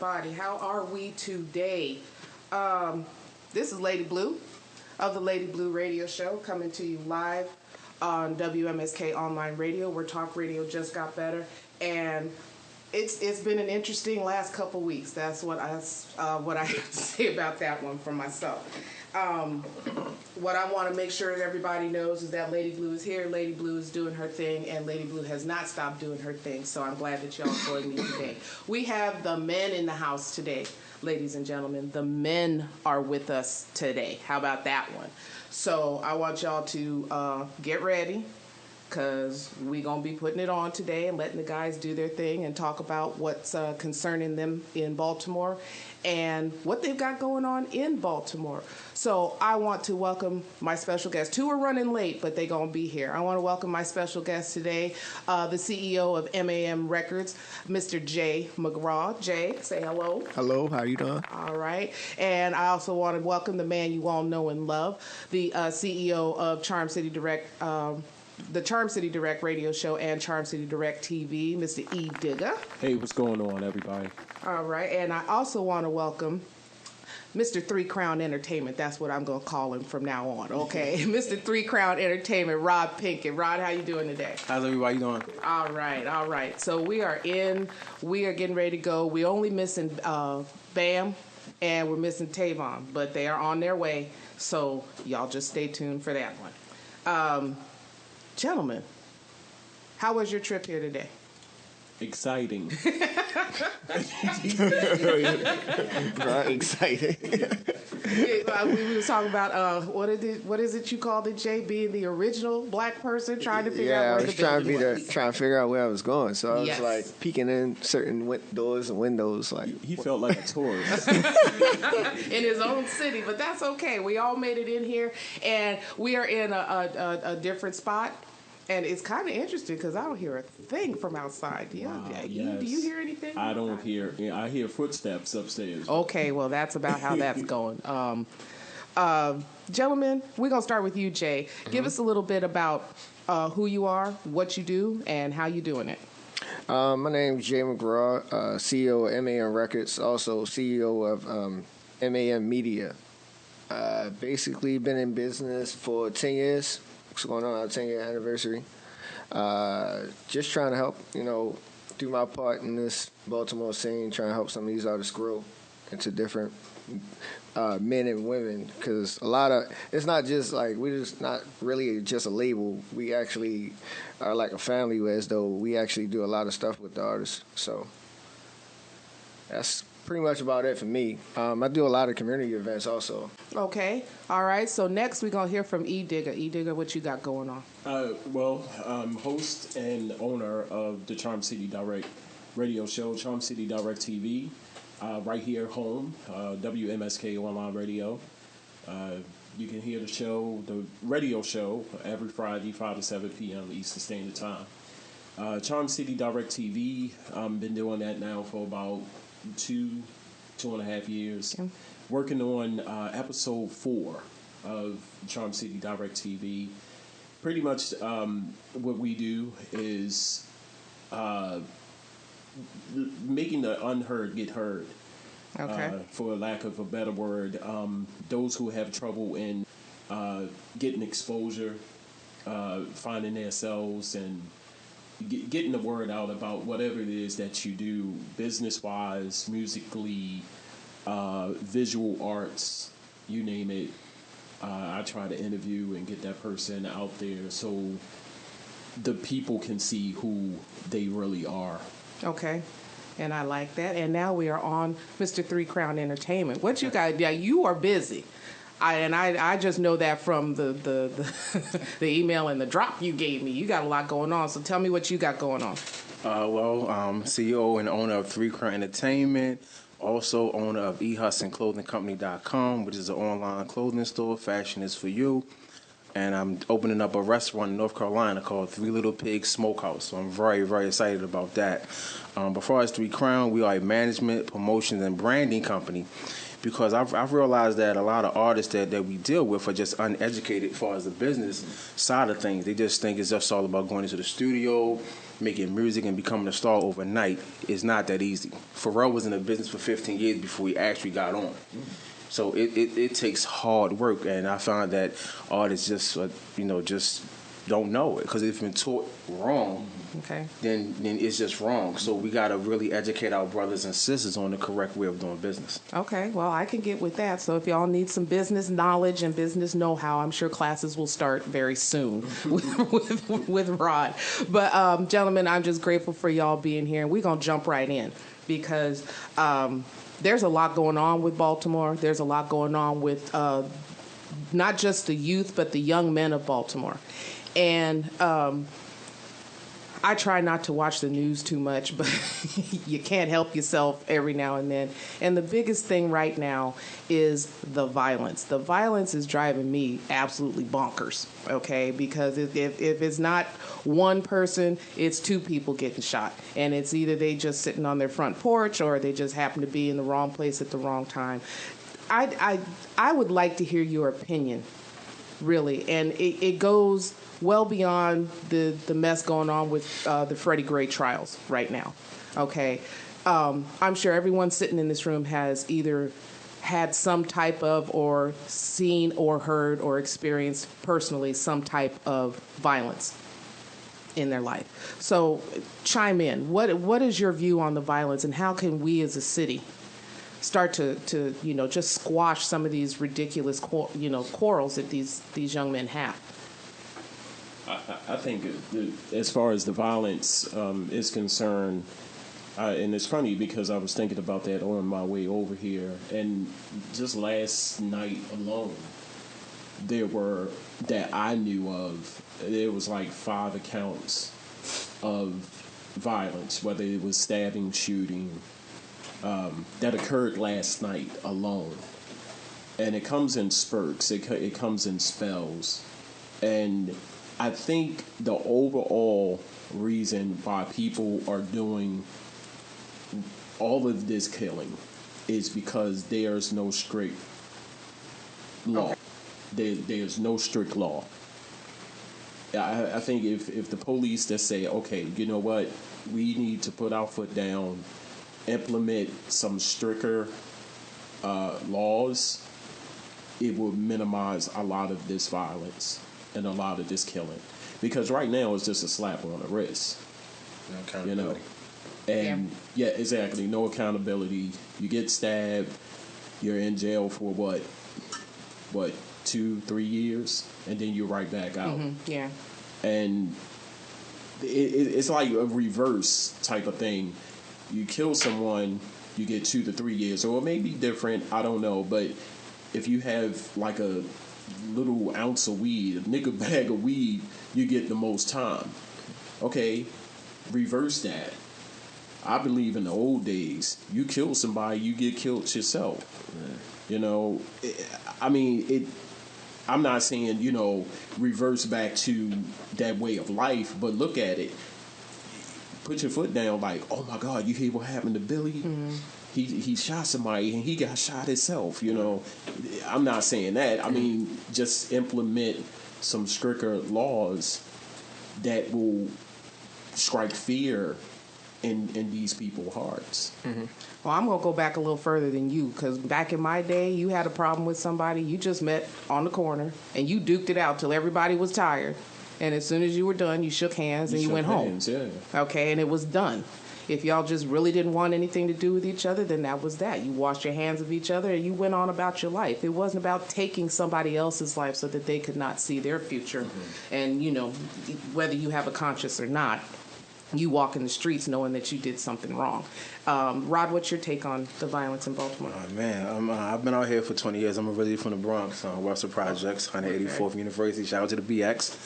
everybody. How are we today? This is Lady Blue of the Lady Blue Radio Show, coming to you live on WMSK Online Radio, where talk radio just got better. And it's been an interesting last couple weeks. That's what I have to say about that one for myself. What I want to make sure that everybody knows is that Lady Blue is here. Lady Blue is doing her thing, and Lady Blue has not stopped doing her thing. So I'm glad that y'all joined me today. We have the men in the house today, ladies and gentlemen. The men are with us today. How about that one? So I want y'all to get ready, because we're going to be putting it on today and letting the guys do their thing and talk about what's concerning them in Baltimore and what they've got going on in Baltimore. So I want to welcome my special guest. Two are running late, but they're going to be here. I want to welcome my special guest today, the CEO of MAM Records, Mr. Jay McGraw. Jay, say hello. Hello, how you doing? All right. And I also want to welcome the man you all know and love, the CEO of Charm City Direct, the Charm City Direct radio show and Charm City Direct TV, Mr. E. Digger. Hey, what's going on, everybody? All right, and I also want to welcome Mr. Three Crown Entertainment. That's what I'm going to call him from now on, okay? Mr. Three Crown Entertainment, Rod Pinkett. Rod, how you doing today? How's everybody doing? All right. So we are getting ready to go. We're only missing Bam, and we're missing Tavon, but they are on their way, so y'all just stay tuned for that one. Gentlemen, how was your trip here today? Exciting. Right, exciting. We were talking about what is it you called it, Jay? Being the original black person trying to figure out where the building was. trying to figure out where I was going. So I was Yes. like peeking in certain doors and windows. Like He felt like a tourist. in his own city, but that's okay. We all made it in here, and we are in a different spot. And it's kind of interesting because I don't hear a thing from outside. Do you, Yes. do you hear anything? I don't hear. I hear footsteps upstairs. Okay, well, that's about how that's going. Gentlemen, we're going to start with you, Jay. Give us a little bit about who you are, what you do, and how you're doing it. my name is Jay McGraw, CEO of MAM Records, also CEO of MAM Media. Basically been in business for 10 years. It's going on our 10-year anniversary. Just trying to help, do my part in this Baltimore scene, trying to help some of these artists grow into different men and women. Because it's not just like, we're just not really just a label. We actually are like a family, as though we actually do a lot of stuff with the artists. So that's pretty much about it for me. I do a lot of community events also. Okay. All right. So next we're going to hear from E. Digger. E. Digger, what you got going on? I'm host and owner of the Charm City Direct radio show, Charm City Direct TV, right here home, WMSK Online Radio. You can hear the radio show, every Friday, 5 to 7 p.m. Eastern Standard Time. Charm City Direct TV, I've been doing that now for about 2.5 years. Okay. Working on episode 4 of Charm City Direct TV. Pretty much what we do is making the unheard get heard. Okay. For lack of a better word, those who have trouble in getting exposure, finding themselves, and getting the word out about whatever it is that you do, business-wise, musically, visual arts, you name it. I try to interview and get that person out there so the people can see who they really are. Okay. And I like that. And now we are on Mr. Three Crown Entertainment. What you got? Yeah, you are busy. I just know that from the email and the drop you gave me. You got a lot going on. So tell me what you got going on. I'm CEO and owner of Three Crown Entertainment. Also owner of eHudsonClothingCompany.com, which is an online clothing store. Fashion is for you. And I'm opening up a restaurant in North Carolina called Three Little Pigs Smokehouse. So I'm very, very excited about that. Before as Three Crown, we are a management, promotions, and branding company. Because I've realized that a lot of artists that we deal with are just uneducated as far as the business side of things. They just think it's just all about going into the studio, making music and becoming a star overnight is not that easy. Pharrell was in the business for 15 years before he actually got on. So it takes hard work, and I found that artists just just don't know it, because if it's been taught wrong, then it's just wrong. So we got to really educate our brothers and sisters on the correct way of doing business. Okay, well, I can get with that. So if y'all need some business knowledge and business know-how, I'm sure classes will start very soon with Rod. But, gentlemen, I'm just grateful for y'all being here, and we're going to jump right in because there's a lot going on with Baltimore. There's a lot going on with not just the youth, but the young men of Baltimore. And I try not to watch the news too much, but you can't help yourself every now and then. And the biggest thing right now is the violence. The violence is driving me absolutely bonkers, okay? Because if it's not one person, it's two people getting shot. And it's either they just sitting on their front porch or they just happen to be in the wrong place at the wrong time. I would like to hear your opinion, really. And it goes well beyond the mess going on with the Freddie Gray trials right now. Okay, I'm sure everyone sitting in this room has either had some type of, or seen or heard or experienced personally some type of violence in their life. So chime in. What is your view on the violence, and how can we as a city start to just squash some of these ridiculous quarrels that these young men have? I think as far as the violence is concerned, and it's funny because I was thinking about that on my way over here, and just last night alone, there were, that I knew of, there was like 5 accounts of violence, whether it was stabbing, shooting, that occurred last night alone. And it comes in spurts, it comes in spells, and I think the overall reason why people are doing all of this killing is because there's no strict law. There's no strict law. I think if the police just say, okay, you know what, we need to put our foot down, implement some stricter laws, it will minimize a lot of this violence and a lot of this killing, because right now it's just a slap on the wrist. No accountability. And yeah, exactly, no accountability. You get stabbed, you're in jail for what 2-3 years, and then you're right back out. Yeah. And it's like a reverse type of thing. You kill someone, you get 2 to 3 years, or it may be different, I don't know, but if you have like a little ounce of weed, a nickel bag of weed, you get the most time. Okay, reverse that. I believe in the old days, you kill somebody, you get killed yourself. I'm not saying, reverse back to that way of life, but look at it. Put your foot down like, oh my God, you hear what happened to Billy? Mm-hmm. He shot somebody and he got shot himself, I'm not saying that. I mean, just implement some stricter laws that will strike fear in these people's hearts. Mm-hmm. Well, I'm going to go back a little further than you, because back in my day, you had a problem with somebody, you just met on the corner, and you duked it out till everybody was tired. And as soon as you were done, you shook hands and you went home. Yeah. Okay, and it was done. If y'all just really didn't want anything to do with each other, then that was that. You washed your hands of each other and you went on about your life. It wasn't about taking somebody else's life so that they could not see their future. Mm-hmm. And, whether you have a conscience or not, you walk in the streets knowing that you did something wrong. Rod, what's your take on the violence in Baltimore? Oh, man, I've been out here for 20 years. I'm originally from the Bronx, Webster Projects, 184th University. Shout out to the BX.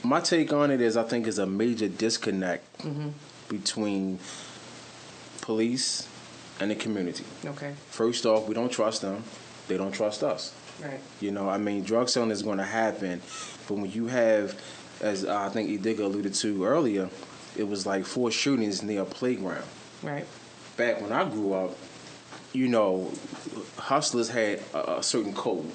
My take on it is, I think, is a major disconnect between police and the community. Okay. First off, we don't trust them. They don't trust us. Right. Drug selling is going to happen, but when you have, as I think Ediga alluded to earlier, it was like 4 shootings near a playground. Right. Back when I grew up, hustlers had a certain code.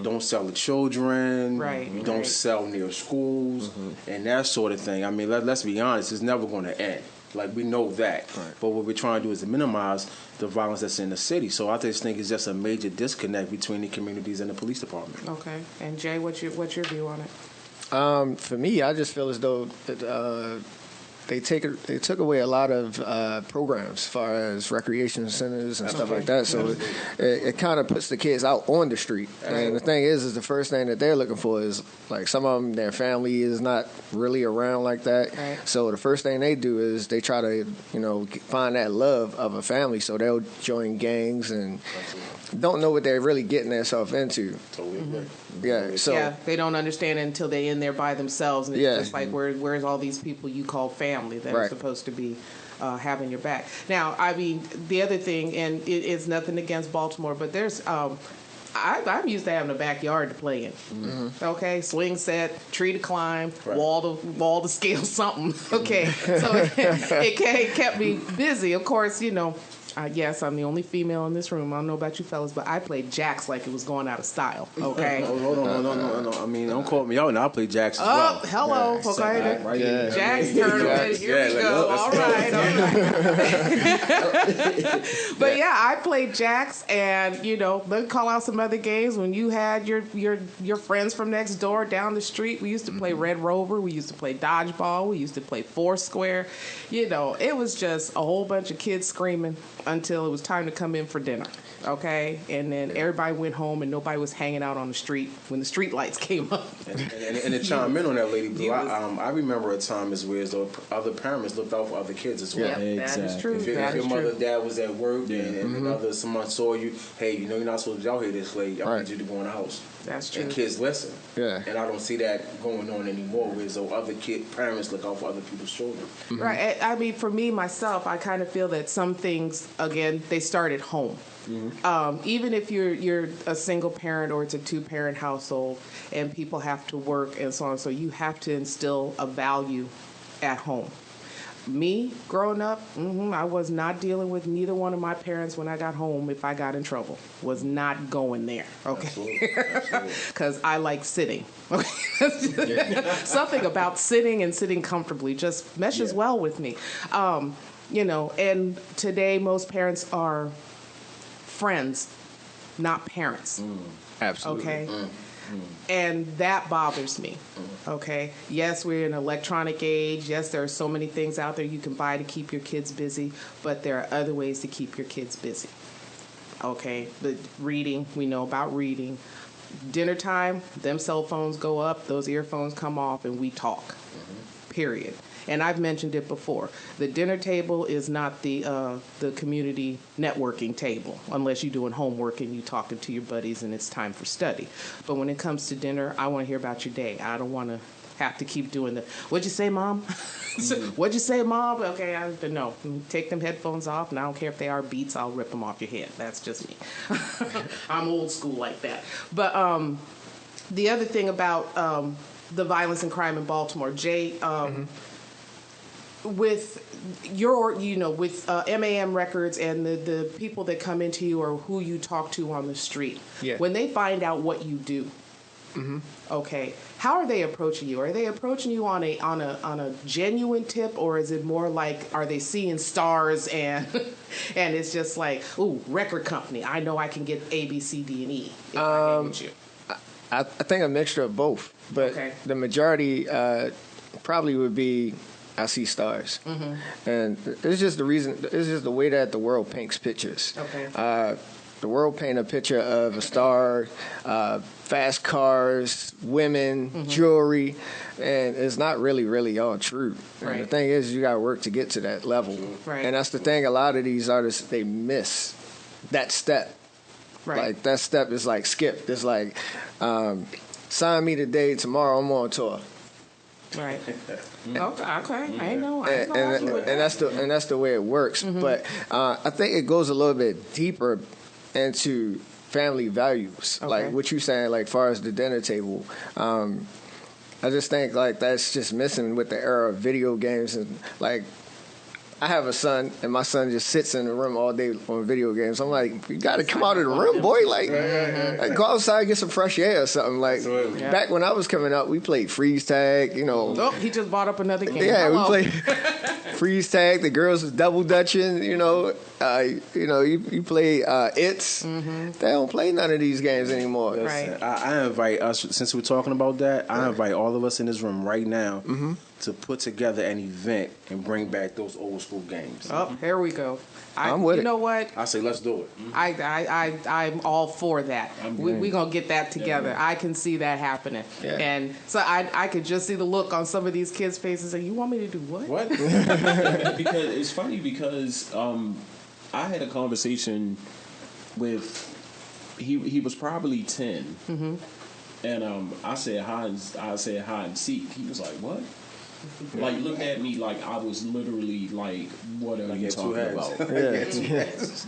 Don't sell to children. Right. You don't sell near schools and that sort of thing. I mean, let's be honest, it's never going to end. Like, we know that. Right. But what we're trying to do is to minimize the violence that's in the city. So I just think it's just a major disconnect between the communities and the police department. Okay. And Jay, what's your view on it? For me, I just feel as though they took away a lot of programs as far as recreation centers and stuff like that. So it kind of puts the kids out on the street. And the thing is the first thing that they're looking for is, like, some of them, their family is not really around like that. Right. So the first thing they do is they try to, find that love of a family. So they'll join gangs and don't know what they're really getting themselves into. Totally agree. Yeah. So they don't understand it until they're in there by themselves. And it's just like, where's all these people you call family that are supposed to be having your back? Now, I mean, the other thing, and it's nothing against Baltimore, but there's I'm used to having a backyard to play in. Okay, swing set, tree to climb, wall to scale, something. Okay, so it kept me busy. Of course, yes, I'm the only female in this room. I don't know about you fellas, but I played jacks like it was going out of style. Okay. Hold on, no. I mean, don't call me out. Now I play jacks as well. Oh, hello. Yeah. Okay. Jacks tournament. Here we go. All right. But yeah, I played jacks, and let's call out some other games. When you had your friends from next door down the street, we used to play Red Rover. We used to play dodgeball. We used to play Foursquare. It was just a whole bunch of kids screaming until it was time to come in for dinner, okay? And then everybody went home and nobody was hanging out on the street when the street lights came up. And to chime in on that, Lady Blue, I remember a time as though other parents looked out for other kids as well. Yeah, exactly. That is true. If your mother and dad was at work and someone saw you, hey, you're not supposed to be out here this late. I need you to go in the house. That's true. And kids listen. Yeah. And I don't see that going on anymore, where so other parents look out for other people's children. Right. I mean, for me, myself, I kind of feel that some things, again, they start at home. Even if you're a single parent or it's a 2-parent household and people have to work and so on, so you have to instill a value at home. Me, growing up, I was not dealing with neither one of my parents when I got home if I got in trouble. Was not going there, okay? Because I like sitting. Okay? Something about sitting and sitting comfortably just meshes well with me. And today most parents are friends, not parents. Absolutely. Okay? And that bothers me, okay? Yes, we're in an electronic age. Yes, there are so many things out there you can buy to keep your kids busy, but there are other ways to keep your kids busy, okay? The reading, we know about reading. Dinner time, them cell phones go up, those earphones come off, and we talk, period. And I've mentioned it before. The dinner table is not the community networking table, unless you're doing homework and you're talking to your buddies and it's time for study. But when it comes to dinner, I want to hear about your day. I don't want to have to keep doing what'd you say, Mom? What'd you say, Mom? Okay, no. Take them headphones off, and I don't care if they are Beats, I'll rip them off your head. That's just me. I'm old school like that. But the other thing about the violence and crime in Baltimore, Jay, with with MAM records and the people that come into you or who you talk to on the street, when they find out what you do, okay, how are they approaching you? Are they approaching you on a genuine tip, or is it more like, are they seeing stars and and it's just like, ooh, record company, I know I can get A, B, C, D, and E if I hang with you? I think a mixture of both, but the majority probably would be, I see stars, and it's just the reason. It's just the way that the world paints pictures. Okay. The world paint a picture of a star, fast cars, women, jewelry, and it's not really all true. Right. And the thing is, you got to work to get to that level. Right. And that's the thing. A lot of these artists, they miss that step. Right. Like that step is like skipped. It's like, sign me today, tomorrow I'm on tour. Right. Okay. I know. And that's the way it works. But I think it goes a little bit deeper into family values, like what you saying, like far as the dinner table. I just think like that's just missing with the era of video games, and like I have a son, and my son just sits in the room all day on video games. I'm like, you got to come out of the room, boy. Like, go outside and get some fresh air or something. Like, back when I was coming up, we played freeze tag, you know. Oh, he just bought up another game. Yeah, Hello. we played freeze tag. The girls was double dutching, you know. You play It's. They don't play none of these games anymore. Right. I invite us, since we're talking about that, I invite all of us in this room right now to put together an event and bring back those old school games. Oh, here we go. I'm with it. You know what? I say let's do it. I'm all for that. We're going to get that together. I can see that happening. Yeah. And so I could just see the look on some of these kids' faces and you want me to do what? What? Because it's funny because I had a conversation with he was probably 10, and I said hide and seek. He was like, what? Like looked at me like I was literally like, what are you talking about?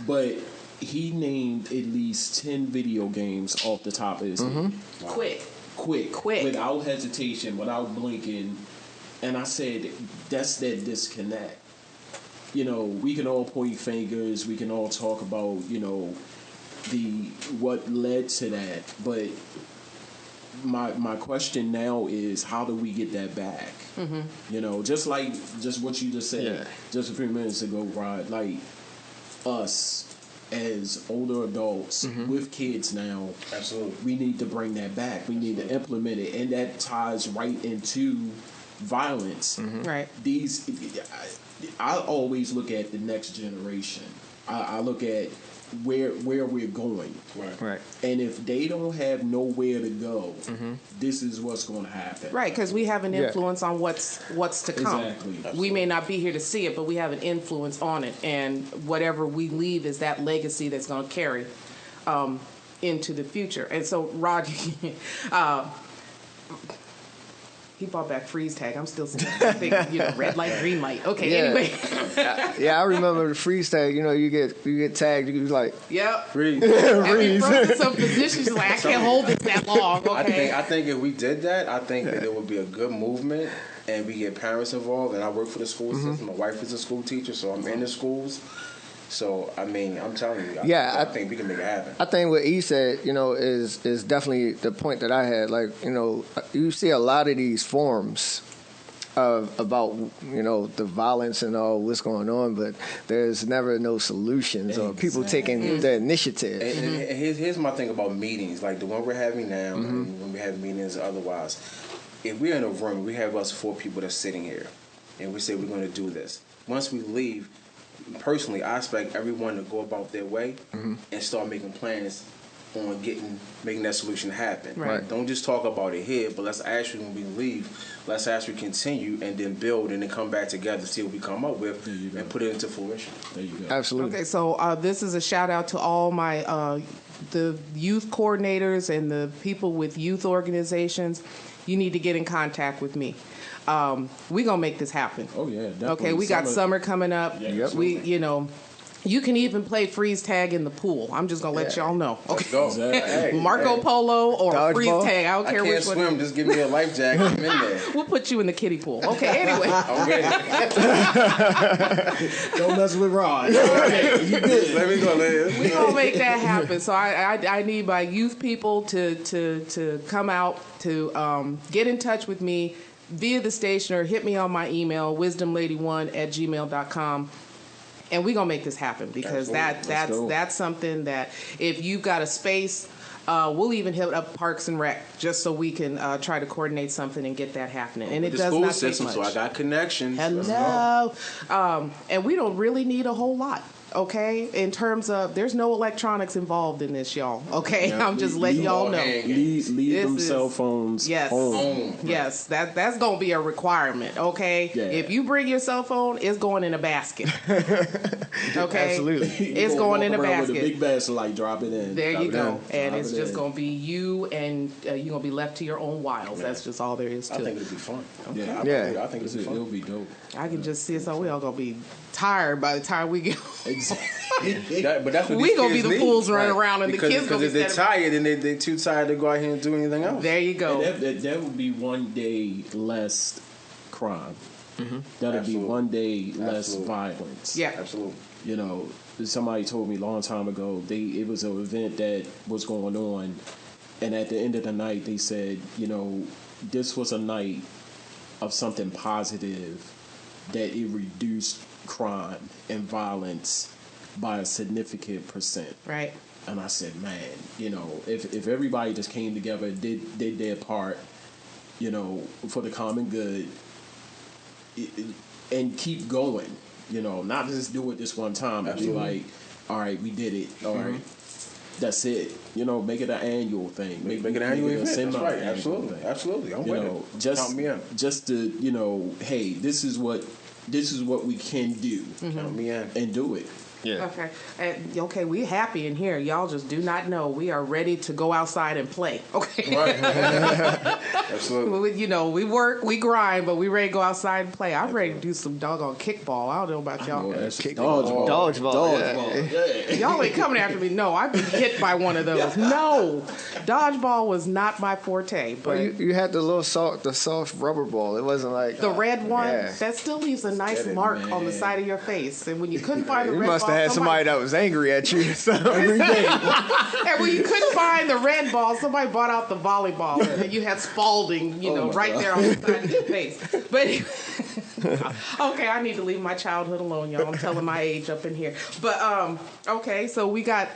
But he named at least 10 video games off the top of his head. Quick, without hesitation, without blinking. And I said, that's that disconnect. You know, we can all point fingers, we can all talk about, you know, what led to that, but my question now is, how do we get that back? You know, just what you just said just a few minutes ago, Rod, like us as older adults with kids now, absolutely, we need to bring that back. We need to implement it, and that ties right into violence. Right. I always look at the next generation. I look at where we're going. Right. And if they don't have nowhere to go, this is what's going to happen. Right, because we have an influence on what's to come. Exactly. We may not be here to see it, but we have an influence on it, and whatever we leave is that legacy that's going to carry into the future. And so, Rod, he brought back freeze tag. I'm still thinking, red light, green light. Okay, anyway. I remember the freeze tag. You know, you get tagged. You like, freeze. Freeze. In some positions, like I can't hold this that long. Okay. I think if we did that, I think that it would be a good movement, and we get parents involved. And I work for the school system. My wife is a school teacher, so I'm in the schools. So, I mean, I'm telling you, I think we can make it happen. I think what he said, is definitely the point that I had. Like, you see a lot of these forums about, the violence and all what's going on, but there's never no solutions or people taking the initiative. And here's my thing about meetings, like the one we're having now, and when we have meetings otherwise. If we're in a room, we have us 4 people that's sitting here, and we say we're going to do this. Once we leave, personally, I expect everyone to go about their way and start making plans on making that solution happen. Right. Don't just talk about it here, but let's actually, when we leave, let's actually continue and then build and then come back together, see what we come up with, and put it into fruition. There you go. Absolutely. Okay, so this is a shout out to all my the youth coordinators and the people with youth organizations. You need to get in contact with me. We're going to make this happen. Oh, yeah, definitely. Okay, we got summer coming up. Yeah, You can even play freeze tag in the pool. I'm just going to let y'all know. Okay. Exactly. Marco Polo or Dodgeball. freeze tag. I don't care which one. I can't swim. Just give me a life jacket. I'm in there. We'll put you in the kiddie pool. Okay, anyway. I'm ready. Don't mess with Rod. Okay, you good. Let me go, Liz. We're going to make that happen. So I need my youth people to come out, to get in touch with me via the station or hit me on my email, wisdomlady1@gmail.com. And we're going to make this happen because that's something that if you've got a space, we'll even hit up Parks and Rec just so we can try to coordinate something and get that happening. And it does not take much. So I got connections. Hello. And we don't really need a whole lot. Okay, in terms of there's no electronics involved in this, y'all. Okay, I'm just letting y'all know. Leave them cell phones home. Yes, that's gonna be a requirement. Okay, if you bring your cell phone, it's going in a basket. Okay, absolutely, it's going in a basket. With a big basket, like drop it in. There you go, and it's just gonna be you, and you're gonna be left to your own wiles. That's just all there is to it. I think it'll be fun. Okay. Yeah, I think it'll be dope. I can just see it. So we all gonna be tired by the time we get. But that's what we gonna be the fools running around, and the kids gonna be. Because if they're tired and they're too tired to go out here and do anything else. There you go. That would be one day less crime. That'll be one day less Absolutely. violence. Yeah. Absolutely. You know, somebody told me a long time ago, it was an event that was going on, and at the end of the night, they said, you know, this was a night of something positive, that it reduced crime and violence by a significant percent. Right. And I said, man, you know, if everybody just came together, did their part, you know, for the common good, and keep going, you know, not just do it this one time, but be like, all right, we did it, all right, that's it, you know, make it an annual thing, Make it an annual event. That's semi-annual right. thing. Absolutely. I'm You with know, it. just Count me in. just to, you know, hey, this is what we can do, Count me in. and do it. Yeah. Okay, we happy in here. Y'all just do not know we are ready to go outside and play. Okay. Right. Absolutely. You know, we work, we grind, but we ready to go outside and play. I'm ready to do some doggone kickball. I don't know about y'all. Dodgeball. Yeah. Y'all ain't coming after me. No, I've been hit by one of those. No, dodgeball was not my forte. But You had the soft rubber ball. It wasn't like the red one, Yeah. that still leaves a nice Get it, mark on the man. side of your face. And when you couldn't find the You red must ball, have had somebody that was angry at you. Every day. and when you couldn't find the red ball, somebody bought out the volleyball, and you had Spalding, you know, my right God. there on the side of your face. But okay, I need to leave my childhood alone, y'all. I'm telling my age up in here. But okay, so we got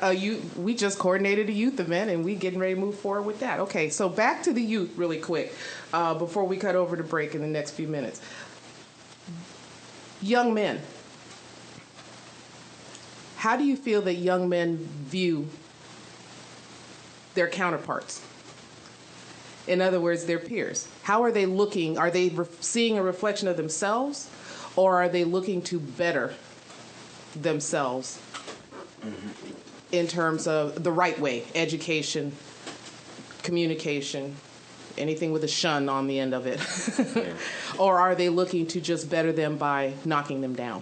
we just coordinated a youth event, and we getting ready to move forward with that. Okay, so back to the youth really quick before we cut over to break in the next few minutes. Young men. How do you feel that young men view their counterparts? In other words, their peers. How are they looking? Are they seeing a reflection of themselves, or are they looking to better themselves in terms of the right way, education, communication, anything with a shun on the end of it? Or are they looking to just better them by knocking them down?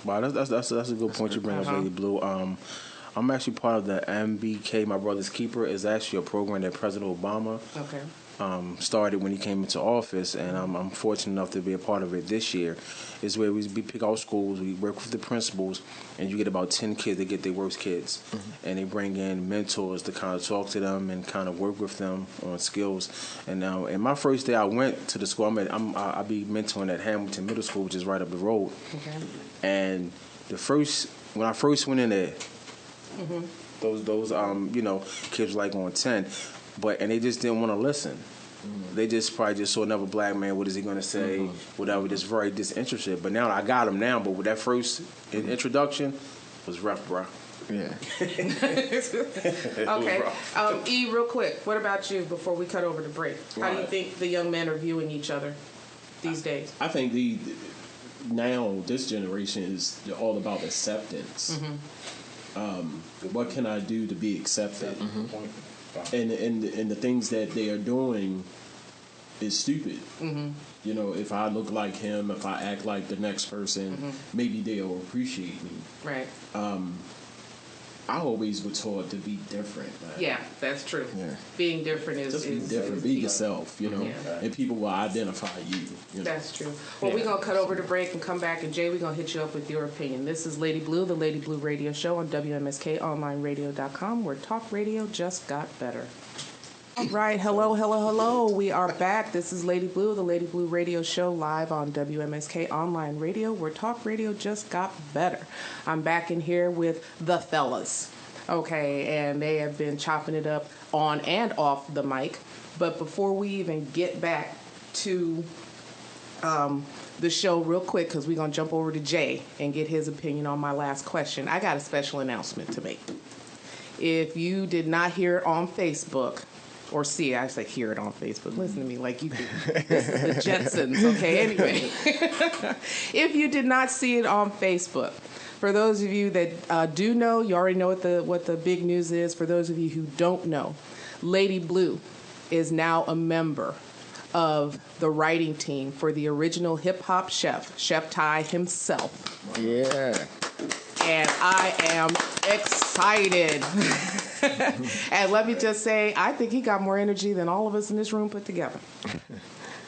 Wow, that's a good point you bring up, Lady Blue. I'm actually part of the MBK, My Brother's Keeper. Is actually a program that President Obama started when he came into office, and I'm fortunate enough to be a part of it this year. Is where we pick out schools, we work with the principals, and you get about 10 kids. They get their worst kids, and they bring in mentors to kind of talk to them and kind of work with them on skills. And now, in my first day, I went to the school. I'll be mentoring at Hamilton Middle School, which is right up the road. Okay. And when I first went in there, those you know, kids were like on 10, and they just didn't want to listen. They just probably just saw another black man. What is he going to say? Whatever. Just very disinterested. But now I got him now. But with that first introduction was rough, bro. Yeah. Okay. E, real quick, what about you before we cut over to break? How do you think the young men are viewing each other these days? I think now this generation is all about acceptance. What can I do to be accepted? And the things that they are doing is stupid. You know, if I look like him, if I act like the next person, maybe they'll appreciate me. Right. I always was taught to be different. Like, Yeah, that's true. Yeah. Being different is just be different. Be yourself, you know, Yeah. and people will identify you. You know? That's true. Well, we're going to cut over to break and come back, and Jay, we're going to hit you up with your opinion. This is Lady Blue, the Lady Blue Radio Show on WMSKOnlineradio.com, where talk radio just got better. All right, hello. We are back. This is Lady Blue, the Lady Blue Radio Show, live on WMSK Online Radio, where talk radio just got better. I'm back in here with the fellas. Okay, and they have been chopping it up on and off the mic. But before we even get back to the show real quick, because we're going to jump over to Jay and get his opinion on my last question, I got a special announcement to make. If you did not hear it on Facebook, or see it, I say hear it on Facebook. Listen to me like you do. This is the Jetsons, okay? Anyway, if you did not see it on Facebook, for those of you that do know, you already know what the big news is. For those of you who don't know, Lady Blue is now a member of the writing team for the original hip-hop chef, Chef Ty himself. Yeah. And I am excited. And let me just say, I think he got more energy than all of us in this room put together.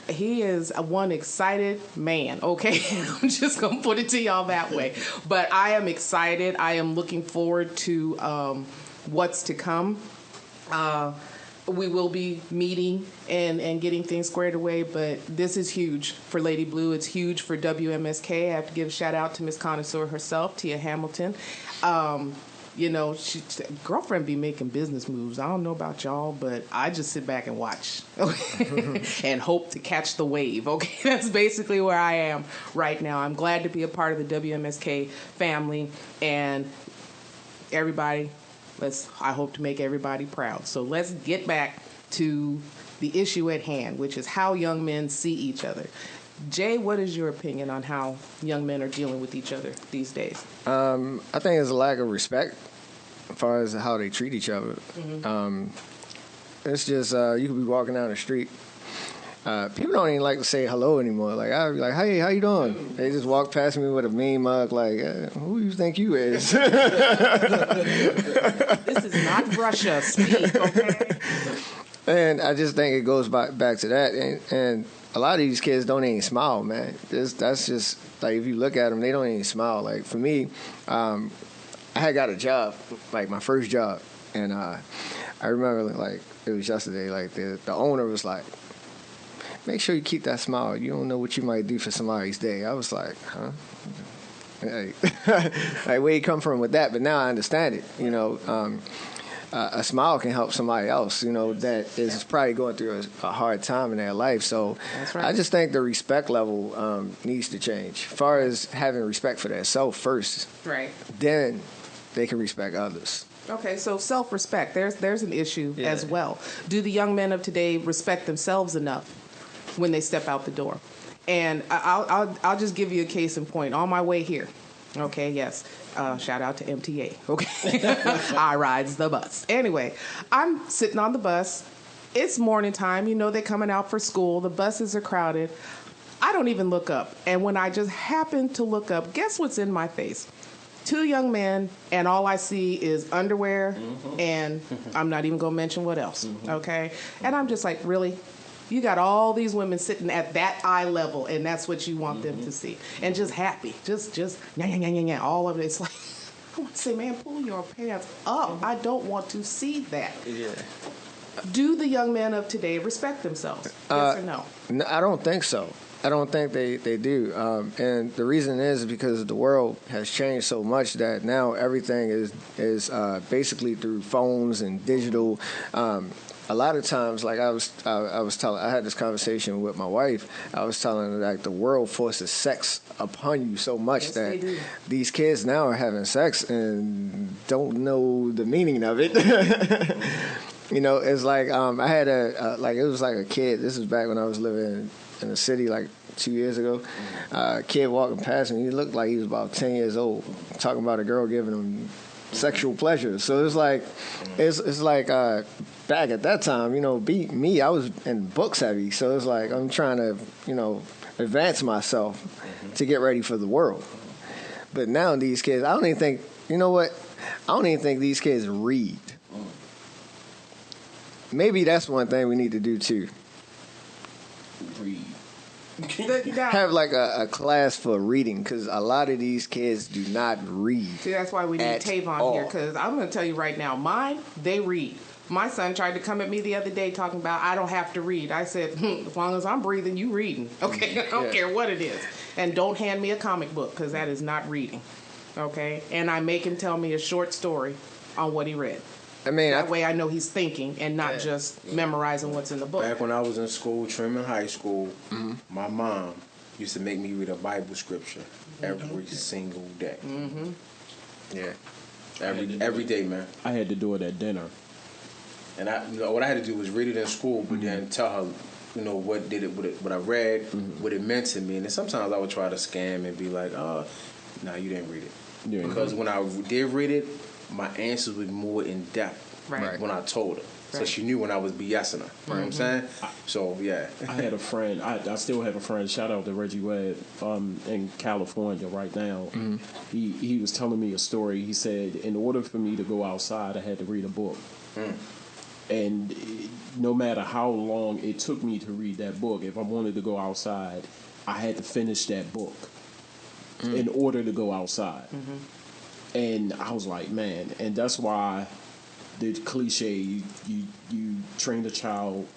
He is one excited man, okay? I'm just going to put it to y'all that way. But I am excited. I am looking forward to what's to come. We will be meeting and getting things squared away, but this is huge for Lady Blue. It's huge for WMSK. I have to give a shout out to Miss Connoisseur herself, Tia Hamilton. You know, she girlfriend be making business moves. I don't know about y'all, but I just sit back and watch and hope to catch the wave. Okay, that's basically where I am right now. I'm glad to be a part of the WMSK family, and everybody, I hope to make everybody proud. So let's get back to the issue at hand, which is how young men see each other. Jay, what is your opinion on how young men are dealing with each other these days? I think it's a lack of respect as far as how they treat each other. Mm-hmm. It's just you could be walking down the street. People don't even like to say hello anymore. Like, I'd be like, hey, how you doing? They just walk past me with a mean mug like, who you think you is? This is not Russia. Speak, okay? And I just think it goes back to that. And a lot of these kids don't even smile, man. That's just, like, if you look at them, they don't even smile. Like, for me, I had got a job, like my first job. And I remember, like, it was yesterday, like, the owner was like, make sure you keep that smile. You don't know what you might do for somebody's day. I was like, huh? Like, where you come from with that? But now I understand it. You know, a smile can help somebody else, you know, that is probably going through a hard time in their life. So that's right. I just think the respect level needs to change. As far as having respect for themselves first, right? Then they can respect others. Okay, so self-respect, there's an issue as well. Do the young men of today respect themselves enough when they step out the door? And I'll just give you a case in point. On my way here, okay, yes, shout out to MTA, okay? I rides the bus. Anyway, I'm sitting on the bus. It's morning time. You know, they're coming out for school. The buses are crowded. I don't even look up. And when I just happen to look up, guess what's in my face? Two young men, and all I see is underwear, and I'm not even going to mention what else, okay? And I'm just like, really? You got all these women sitting at that eye level, and that's what you want them to see. And just happy. Just, all of it. It's like, I want to say, man, pull your pants up. I don't want to see that. Yeah. Do the young men of today respect themselves? Yes or no? I don't think so. I don't think they do. And the reason is because the world has changed so much that now everything is basically through phones and digital. A lot of times, like I was telling, I had this conversation with my wife. I was telling her that the world forces sex upon you so much that these kids now are having sex and don't know the meaning of it. You know, it's like I had it was like a kid. This is back when I was living in the city, like 2 years ago. A kid walking past me. He looked like he was about 10 years old, talking about a girl giving him sexual pleasure. So it's like back at that time, you know, me, I was in books heavy. So it's like I'm trying to, you know, advance myself to get ready for the world. But now these kids, I don't even think, you know what? I don't even think these kids read. Maybe that's one thing we need to do too. Read. Have like a class for reading, because a lot of these kids do not read. See, that's why we need Tavon here, because I'm going to tell you right now, mine, they read. My son tried to come at me the other day talking about I don't have to read. I said, as long as I'm breathing, you reading. Okay, I don't care what it is. And don't hand me a comic book, because that is not reading. Okay? And I make him tell me a short story on what he read. I mean, that way I know he's thinking and not just memorizing what's in the book. Back when I was in school, Truman High School, my mom used to make me read a Bible scripture every single day. Yeah, every day, man. I had to do it at dinner. And what I had to do was read it in school, but then tell her, you know, what I read, what it meant to me. And then sometimes I would try to scam and be like, oh, no, you didn't read it. Because when I did read it, my answers were more in depth when I told her. So she knew when I was BSing her. You know what I'm saying? So, yeah. I had a friend, I still have a friend, shout out to Reggie Webb, in California right now. He was telling me a story. He said, in order for me to go outside, I had to read a book. And no matter how long it took me to read that book, if I wanted to go outside, I had to finish that book in order to go outside. And I was like, man, and that's why the cliche, you train a child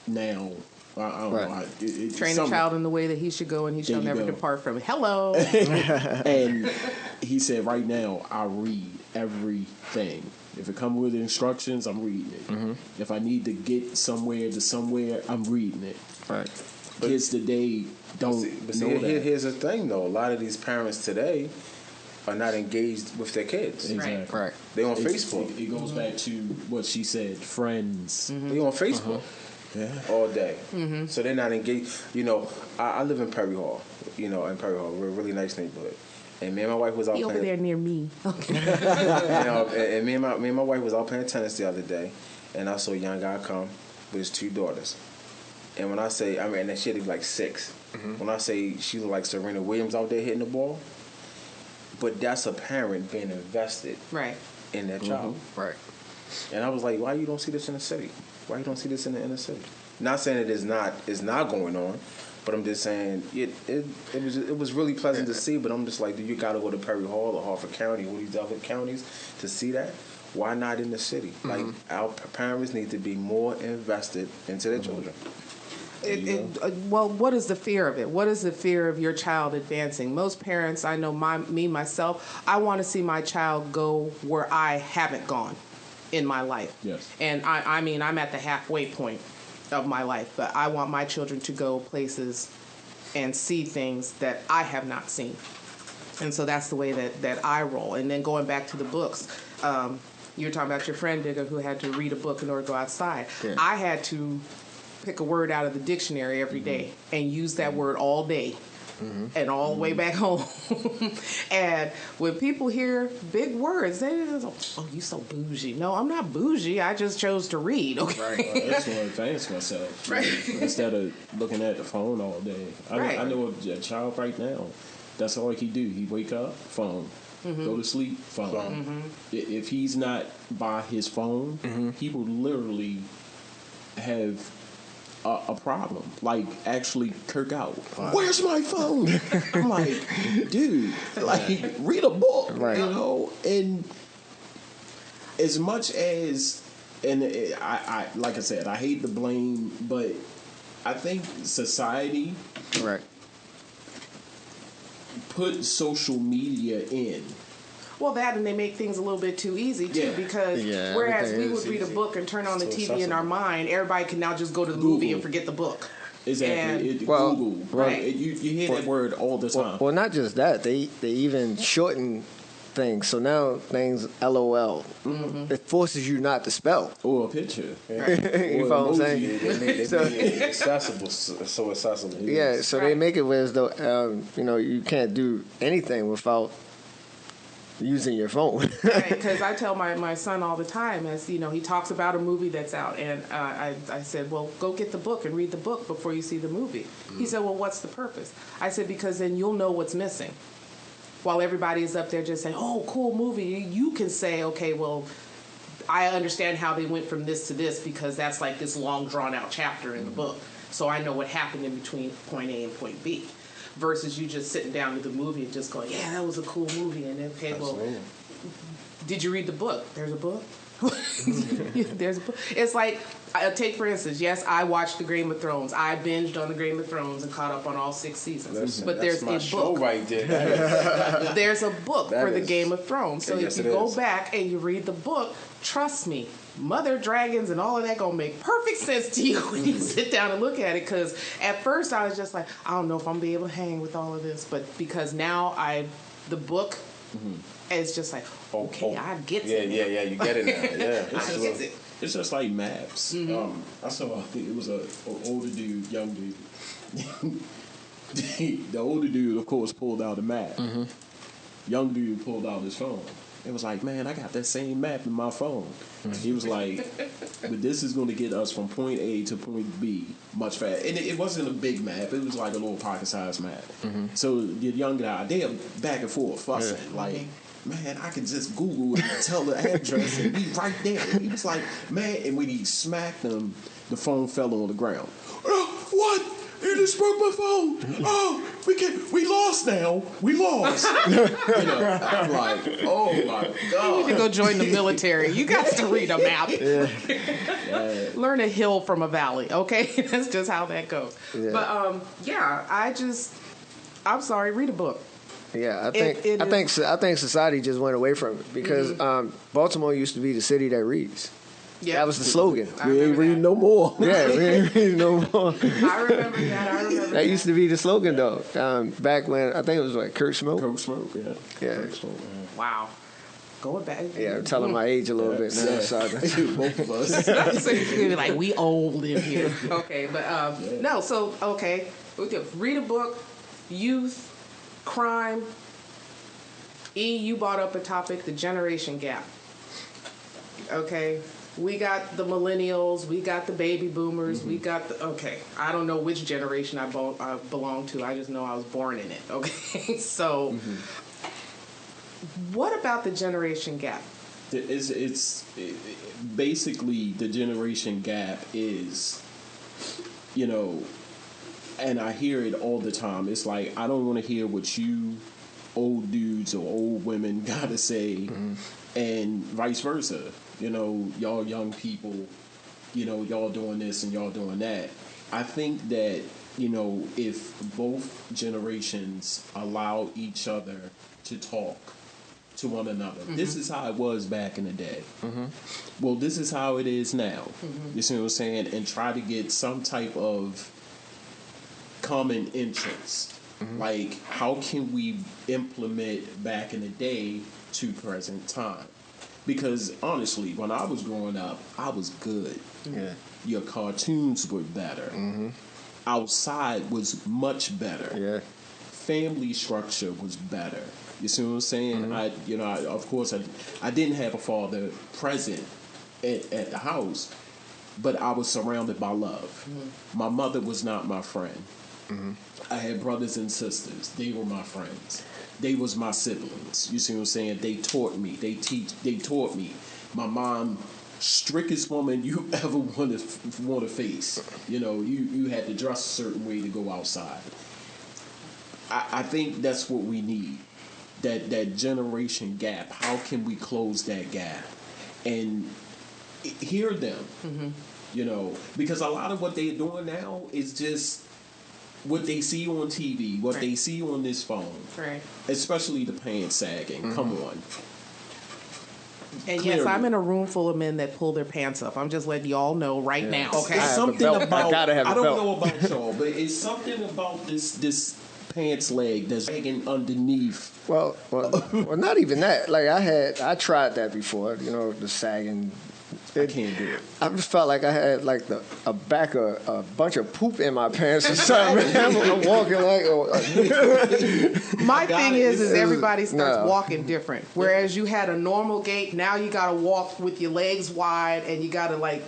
now. I don't know. Train a child in the way that he should go, and he shall never depart from it. Hello. And he said, right now, I read everything. If it comes with instructions, I'm reading it. If I need to get somewhere to somewhere, I'm reading it. Right. Kids today don't know that. Here's the thing, though. A lot of these parents today are not engaged with their kids. Exactly. Right. They on Facebook. It goes back to what she said, friends. They on Facebook. All day. So they're not engaged. You know, I live in Perry Hall. You know, in Perry Hall, we're a really nice neighborhood. And me and my wife was out playing. Over there near me. Okay. You know, and me and my wife was out playing tennis the other day, and I saw a young guy come with his 2 daughters. And when I say, and she had like 6. When I say she looked like Serena Williams out there hitting the ball, but that's a parent being invested in their child. Right. And I was like, why you don't see this in the city? Why you don't see this in the inner city? Not saying it's not going on, but I'm just saying it was really pleasant to see. But I'm just like, do you got to go to Perry Hall or Harford County or these other counties to see that? Why not in the city? Like, our parents need to be more invested into their children. Well, what is the fear of it? What is the fear of your child advancing? Most parents, I know myself, I want to see my child go where I haven't gone in my life. Yes. And I mean, I'm at the halfway point of my life, but I want my children to go places and see things that I have not seen. And so that's the way that I roll. And then going back to the books, you were talking about your friend, Digger, who had to read a book in order to go outside. Yeah. I had to pick a word out of the dictionary every day and use that word all day. And all the way back home. And when people hear big words, they just, oh, you so bougie. No, I'm not bougie. I just chose to read. Okay. Right. Well, that's what I fancy myself. Right. Instead of looking at the phone all day. I know a child right now. That's all he do. He wake up, phone. Go to sleep, phone. If he's not by his phone, he will literally have a problem, like actually kirk out. Where's my phone? I'm like, dude, like read a book, you know. And as much as, and I like I said, I hate the blame, but I think society put social media in. Well, that, and they make things a little bit too easy, too, because whereas we would read a book and turn on the TV in our mind, everybody can now just go to the movie and forget the book. Exactly. Google. Right. You hear that word all the time. Well, not just that. They even shorten things. So now things LOL. It forces you not to spell. Or a picture. You follow what I'm saying? They make it accessible, so accessible. Yeah, so they make it where as though, you can't do anything without using your phone. Because I tell my son all the time, as he talks about a movie that's out, and I said, well, go get the book and read the book before you see the movie. He said, well, what's the purpose? I said, because then you'll know what's missing. While everybody is up there just saying, oh, cool movie, you can say, okay, well, I understand how they went from this to this because that's like this long drawn out chapter in the book. So I know what happened in between point A and point B. Versus you just sitting down to the movie and just going, yeah, that was a cool movie. And then, okay, well, did you read the book? There's a book? There's a book. It's like, take for instance, yes, I watched the Game of Thrones. I binged on the Game of Thrones and caught up on all 6 seasons. Listen, but there's my a show book. Right there. There's a book for the Game of Thrones. So yes, if you go back and you read the book, trust me, Mother Dragons and all of that gonna make perfect sense to you when you sit down and look at it. Because at first I was just like, I don't know if I'm gonna be able to hang with all of this, but because now the book is just like, okay, I get it. Yeah, you get it now. Yeah, I get it. It's just like maps. I saw it was an older dude, young dude. The older dude, of course, pulled out a map. Young dude pulled out his phone. It was like, man, I got that same map in my phone. He was like, but this is going to get us from point A to point B much faster. And it wasn't a big map. It was like a little pocket-sized map. So the young guy, they are back and forth fussing. Like, man, I could just Google it and tell the address and be right there. He was like, man, and when he smacked him, the phone fell on the ground. What? You just broke my phone. Oh, we lost now. We lost. I'm like, oh my God. You need to go join the military. You got to read a map. Learn a hill from a valley, okay? That's just how that goes. Yeah. But I'm sorry, read a book. Yeah, I think society just went away from it because Baltimore used to be the city that reads. Yeah, that was the slogan. We ain't reading no more. Yeah, we ain't reading no more. I remember that. That used to be the slogan, though. Back when I think it was like Kurt Smoke. Kurt Smoke, yeah. Kurt Smoke. Wow. Going back. Yeah, I'm telling my age a little bit now. Yeah. So both of us. Like we old in here. Okay, but no. So okay, read a book, youth, crime. You brought up a topic, the generation gap. Okay. We got the millennials, we got the baby boomers, we got I don't know which generation I belong to. I just know I was born in it, okay? So, what about the generation gap? It's basically the generation gap is, and I hear it all the time. It's like, I don't want to hear what you old dudes or old women got to say, and vice versa. Y'all young people, y'all doing this and y'all doing that. I think that, if both generations allow each other to talk to one another, this is how it was back in the day. Well, this is how it is now. You see what I'm saying? And try to get some type of common interest. Like, how can we implement back in the day to present time? Because honestly, when I was growing up, I was good. Yeah. Your cartoons were better. Outside was much better. Yeah. Family structure was better. You see what I'm saying? I didn't have a father present at the house, but I was surrounded by love. My mother was not my friend. I had brothers and sisters. They were my friends. They was my siblings. You see what I'm saying? They taught me. They taught me. My mom, strictest woman you ever want to face. You had to dress a certain way to go outside. I think that's what we need. That generation gap. How can we close that gap? And hear them. Because a lot of what they're doing now is just what they see on TV, what they see on this phone. Right. Especially the pants sagging. Come on. And yes, I'm in a room full of men that pull their pants up. I'm just letting y'all know right now. Okay. It's something about, I don't know about y'all, but it's something about this pants leg that's hanging underneath. Well, not even that. Like I tried that before. The sagging. I can't do it. I just felt like I had like a bunch of poop in my pants or something. I'm walking like. My thing is everybody starts walking different. Whereas you had a normal gait, now you got to walk with your legs wide, and you got to like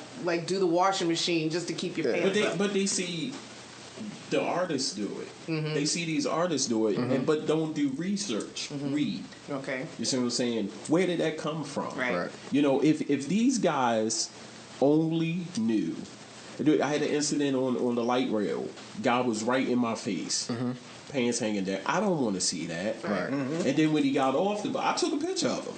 do the washing machine just to keep your pants up. But they see the artists do it. They see these artists do it, but don't do research. Read. Okay. You see what I'm saying? Where did that come from? Right. If these guys only knew. I had an incident on the light rail. Guy was right in my face. Pants hanging there. I don't want to see that. Right. And then when he got off I took a picture of him.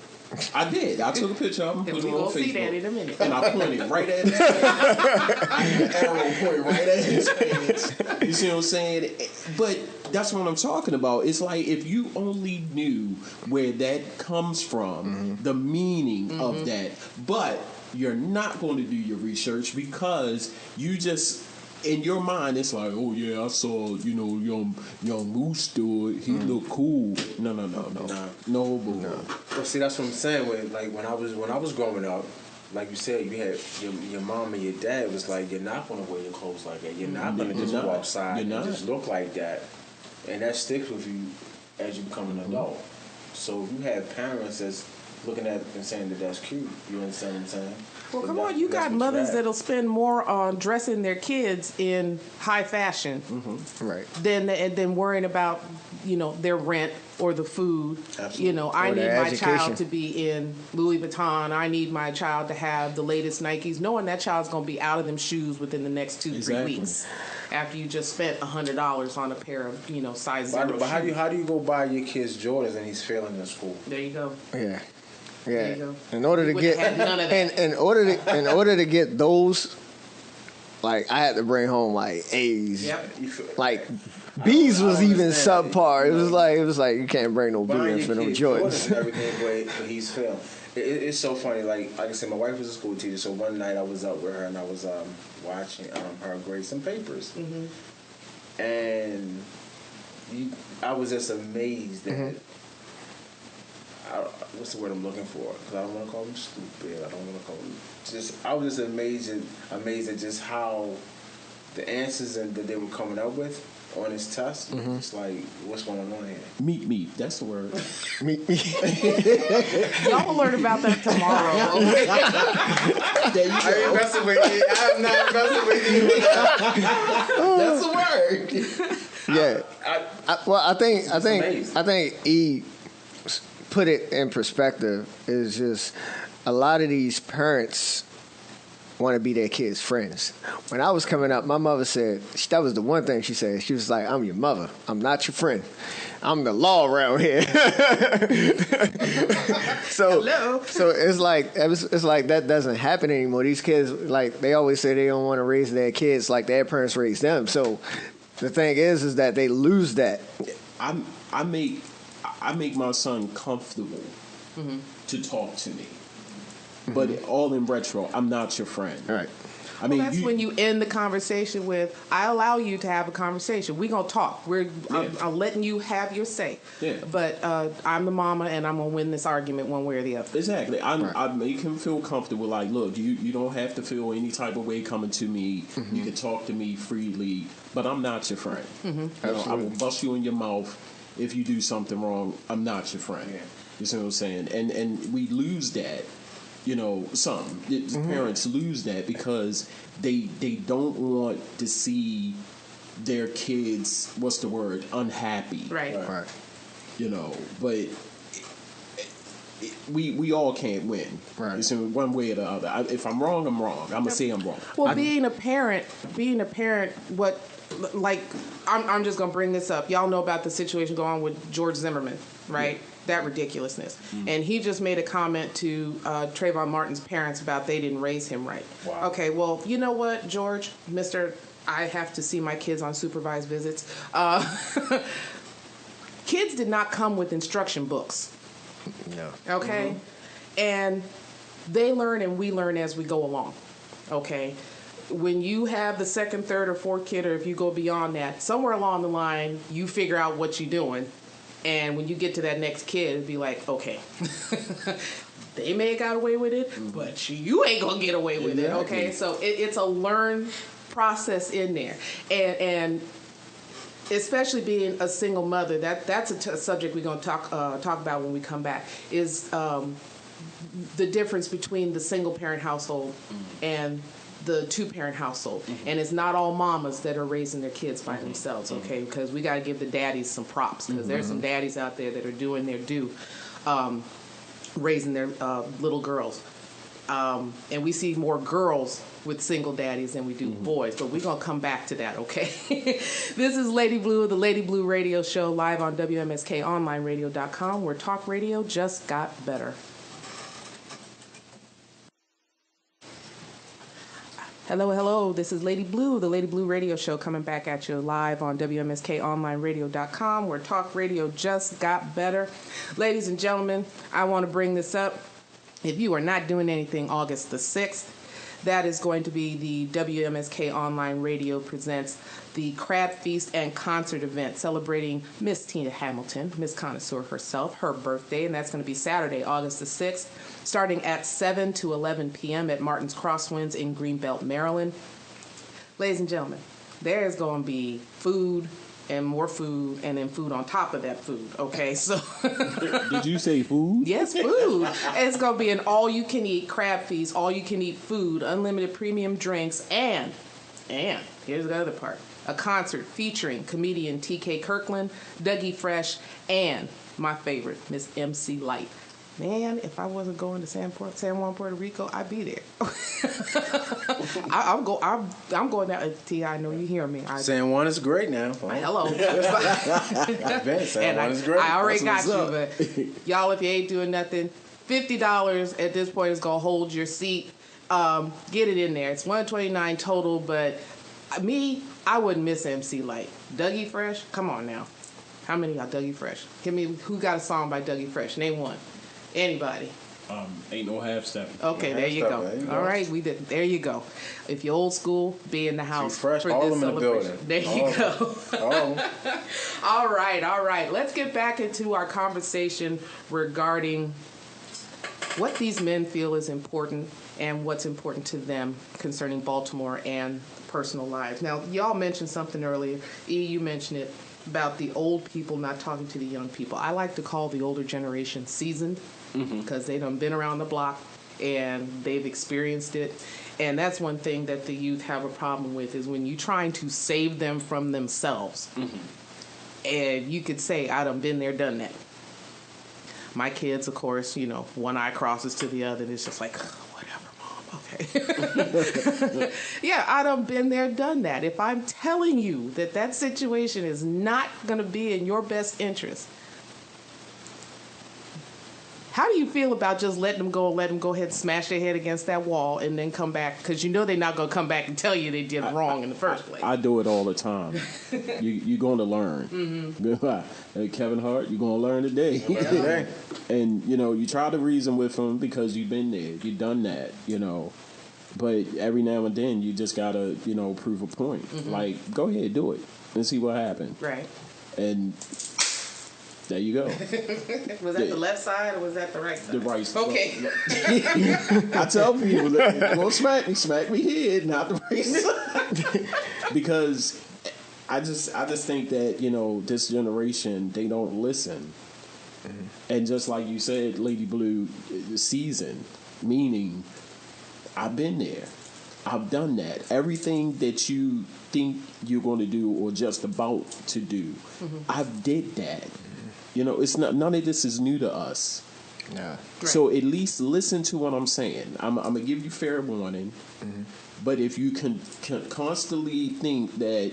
I did. I took a picture of him, put it on Facebook. See that in a minute. And I pointed right at his pants. The arrow pointed right at his pants. You see what I'm saying? But that's what I'm talking about. It's like if you only knew where that comes from, the meaning of that. But you're not going to do your research because you just... In your mind, it's like, oh yeah, I saw young Moose do it. He looked cool. No, boo. Well, see, that's what I'm saying. When I was growing up, like you said, you had your mom and your dad was like, you're not gonna wear your clothes like that. You're not gonna just go outside and just look like that, and that sticks with you as you become an adult. So if you have parents that's looking at it and saying that that's cute. You understand what I'm saying? Well, So come on, you got mothers that'll spend more on dressing their kids in high fashion, Right. than worrying about, their rent or the food. Absolutely. I Or need their my education. child to be in Louis Vuitton. I need my child to have the latest Nikes, knowing that child's going to be out of them shoes within the next 2-3 Exactly. weeks. After you just spent $100 on a pair of, size 0 But how shoes. do you go buy your kids Jordans and he's failing in school? There you go. Yeah. There Yeah. you go. In order to Would've get had none of that. in order to get those, like I had to bring home like A's. Yep. Like B's was I even understand. subpar. You know, it was like you can't bring no Buying B's for your no kids Jordans and Jordans. everything, but he's failing. It's so funny. Like I said, my wife was a school teacher, so one night I was up with her and I was watching her grade some papers, and I was just amazed that. What's the word I'm looking for? Because I don't want to call them stupid. I don't want to call them. I was just amazed at just how the answers that they were coming up with on this test. It's like, what's going on here? Meat. That's the word. Y'all will learn about that tomorrow. I ain't messing with you. I'm not messing with you. That's the word. I think E put it in perspective is just a lot of these parents want to be their kids' friends. When I was coming up, my mother said, that was the one thing she said. She was like, I'm your mother. I'm not your friend. I'm the law around here. Hello. So it's like that doesn't happen anymore. These kids, like they always say they don't want to raise their kids like their parents raised them. So the thing is that they lose that. I make my son comfortable to talk to me. But all in retro, I'm not your friend. All right. I mean, That's when you end the conversation with, I allow you to have a conversation. We're going to talk. I'm letting you have your say. Yeah. But I'm the mama, and I'm going to win this argument one way or the other. Exactly. I make him feel comfortable. Like, look, you don't have to feel any type of way coming to me. You can talk to me freely, but I'm not your friend. I will bust you in your mouth if you do something wrong. I'm not your friend. Yeah. You see what I'm saying? And we lose that. Some parents lose that because they don't want to see their kids, what's the word, unhappy. Right. Right. But we all can't win. Right. You see, one way or the other. If I'm wrong, I'm wrong. I'm gonna say I'm wrong. Well, being a parent, I'm just gonna bring this up. Y'all know about the situation going on with George Zimmerman, right? Yeah. That ridiculousness. And he just made a comment to Trayvon Martin's parents about they didn't raise him right. Wow. Okay, well, you know what, George, I have to see my kids on supervised visits. Kids did not come with instruction books. No. Okay? And they learn and we learn as we go along. Okay? When you have the second, third, or fourth kid, or if you go beyond that, somewhere along the line, you figure out what you're doing. And when you get to that next kid, it'd be like, okay, they may have got away with it, but you ain't going to get away with it, okay? So it's a learned process in there. And especially being a single mother, that's a subject we're going to talk about when we come back, is the difference between the single-parent household and the two-parent household. And it's not all mamas that are raising their kids by themselves, okay? Because we got to give the daddies some props, because there's some daddies out there that are doing their due, raising their little girls. And we see more girls with single daddies than we do boys, but we're going to come back to that, okay? This is Lady Blue, the Lady Blue Radio Show, live on WMSKOnlineradio.com, where talk radio just got better. Hello. This is Lady Blue, the Lady Blue Radio Show, coming back at you live on WMSKOnlineradio.com, where talk radio just got better. Ladies and gentlemen, I want to bring this up. If you are not doing anything August the 6th, that is going to be the WMSK Online Radio presents the Crab Feast and Concert event celebrating Miss Tina Hamilton, Miss Connoisseur herself, her birthday, and that's going to be Saturday, August the 6th, starting at 7 to 11 p.m. at Martin's Crosswinds in Greenbelt, Maryland. Ladies and gentlemen, there is going to be food, and more food, and then food on top of that food. Okay, so Did you say food? yes, food. It's gonna be an all-you-can-eat crab feast, all-you-can-eat food, unlimited premium drinks, and here's the other part: a concert featuring comedian T.K. Kirkland, Dougie Fresh, and my favorite, Miss MC Light. Man, if I wasn't going to San Juan, Puerto Rico, I'd be there. I'm going down. T, I know you hear me. San Juan is great now. Hello. I've been. San Juan is great. I already That's got you, what's but y'all, if you ain't doing nothing, $50 at this point is gonna hold your seat. Get it in there. It's $129 total, but I wouldn't miss MC Light. Dougie Fresh, come on now. How many y'all Dougie Fresh? Give me who got a song by Dougie Fresh? Name one. Anybody? Ain't no half stepping. Okay, there you go. All right, we did. There you go. If you're old school, be in the house fresh, for all this of them in the celebration. building. There you go. Oh. All right. Let's get back into our conversation regarding what these men feel is important and what's important to them concerning Baltimore and personal lives. Now, y'all mentioned something earlier. E, you mentioned it about the old people not talking to the young people. I like to call the older generation seasoned because they done been around the block and they've experienced it. And that's one thing that the youth have a problem with is when you're trying to save them from themselves. And you could say, I done been there, done that. My kids, of course, one eye crosses to the other and it's just like, whatever, Mom, okay. Yeah, I done been there, done that. If I'm telling you that situation is not going to be in your best interest, how do you feel about just letting them go ahead and smash their head against that wall and then come back? Because they're not going to come back and tell you they did wrong in the first place. I do it all the time. You're going to learn. Hey, Kevin Hart, you're going to learn today. And, you try to reason with them because you've been there. You've done that, But every now and then you just got to, prove a point. Like, go ahead, do it and see what happens. Right. And there you go. Was that the left side or was that the right side? The right side. Okay. I tell people, don't smack me here, not the right side. Because I just think that, this generation, they don't listen. And just like you said, Lady Blue, the season, meaning I've been there. I've done that. Everything that you think you're going to do or just about to do, I've did that. It's not, none of this is new to us. Yeah. Right. So at least listen to what I'm saying. I'm going to give you fair warning. But if you can constantly think that,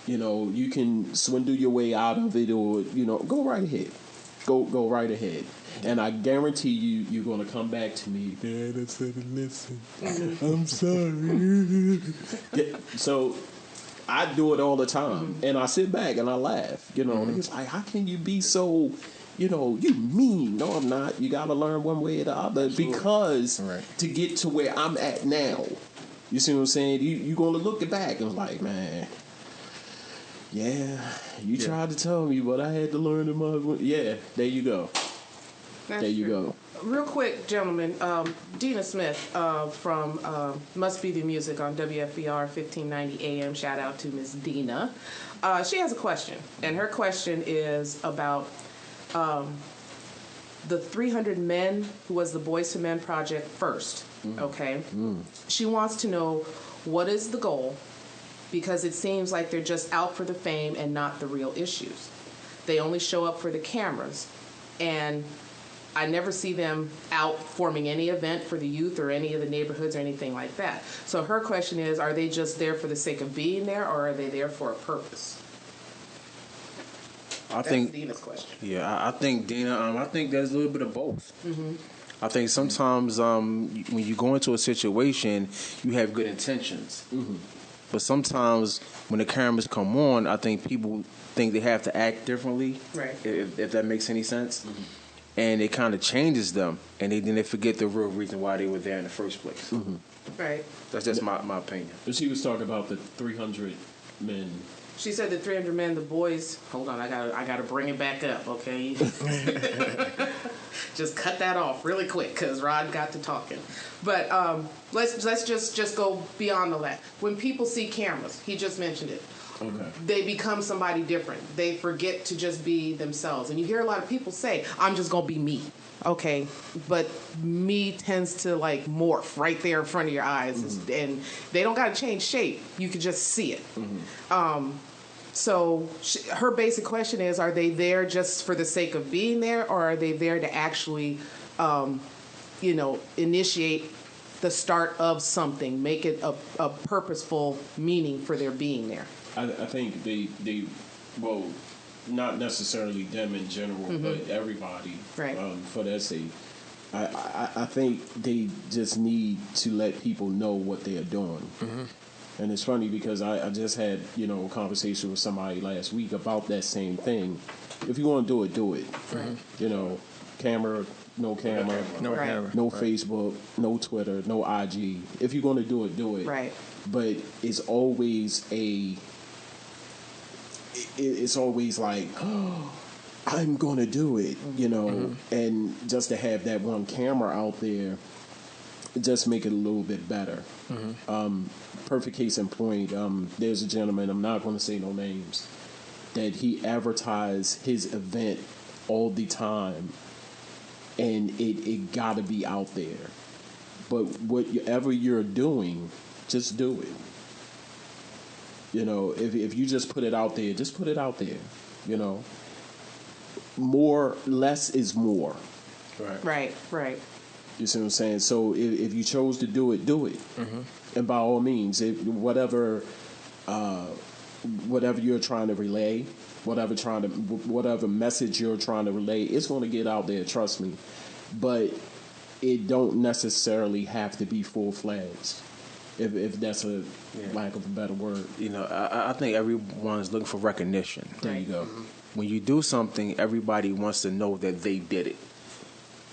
you can swindle your way out of it or, go right ahead. Go right ahead. And I guarantee you're going to come back to me. Dad, I said listen. I'm sorry. So I do it all the time. And I sit back and I laugh. It's like, how can you be so, you mean? No, I'm not. You got to learn one way or the other. Absolutely. Because to get to where I'm at now, you see what I'm saying? You're going to look back and like, man, yeah, you tried to tell me, but I had to learn in my... Yeah, there you go. That's there you true. go. Real quick, gentlemen, Dina Smith from Must Be the Music on WFBR 1590 AM. Shout out to Miss Dina. She has a question, and her question is about the 300 Men who was the Boys to Men project first. Okay? She wants to know what is the goal, because it seems like they're just out for the fame and not the real issues. They only show up for the cameras, and I never see them out forming any event for the youth or any of the neighborhoods or anything like that. So her question is, are they just there for the sake of being there, or are they there for a purpose? That's Dina's question. Yeah, I think, Dina, I think there's a little bit of both. I think sometimes when you go into a situation, you have good intentions. But sometimes when the cameras come on, I think people think they have to act differently, right? If that makes any sense. And it kind of changes them, and then they forget the real reason why they were there in the first place. Right. That's just my opinion. But she was talking about the 300 men. She said the 300 men, the boys. Hold on, I gotta bring it back up, okay? Just cut that off really quick because Rod got to talking. But let's just go beyond all that. When people see cameras, he just mentioned it. they become somebody different. They forget to just be themselves. And you hear a lot of people say, I'm just going to be me. Okay, but me tends to like morph right there in front of your eyes, and they don't got to change shape. You can just see it. So her basic question is, are they there just for the sake of being there, or are they there to actually, initiate the start of something, make it a purposeful meaning for their being there? I think they well, not necessarily them in general, but everybody. Right. For that sake, I think they just need to let people know what they are doing. And it's funny because I just had a conversation with somebody last week about that same thing. If you want to do it. Camera, no camera, No camera. no Facebook, no Twitter, no IG. If you're going to do it. Right. But it's always it's always like, oh, I'm going to do it, and just to have that one camera out there, just make it a little bit better. Perfect case in point, there's a gentleman, I'm not going to say no names, that he advertised his event all the time, and it got to be out there. But whatever you're doing, just do it. If you just put it out there, just put it out there. Less is more. Right. You see what I'm saying? So if you chose to do it, do it. And by all means, whatever you're trying to relay, whatever message you're trying to relay, it's going to get out there. Trust me. But it don't necessarily have to be full-fledged. If that's a lack of a better word. I think everyone's looking for recognition. There you go. When you do something, everybody wants to know that they did it.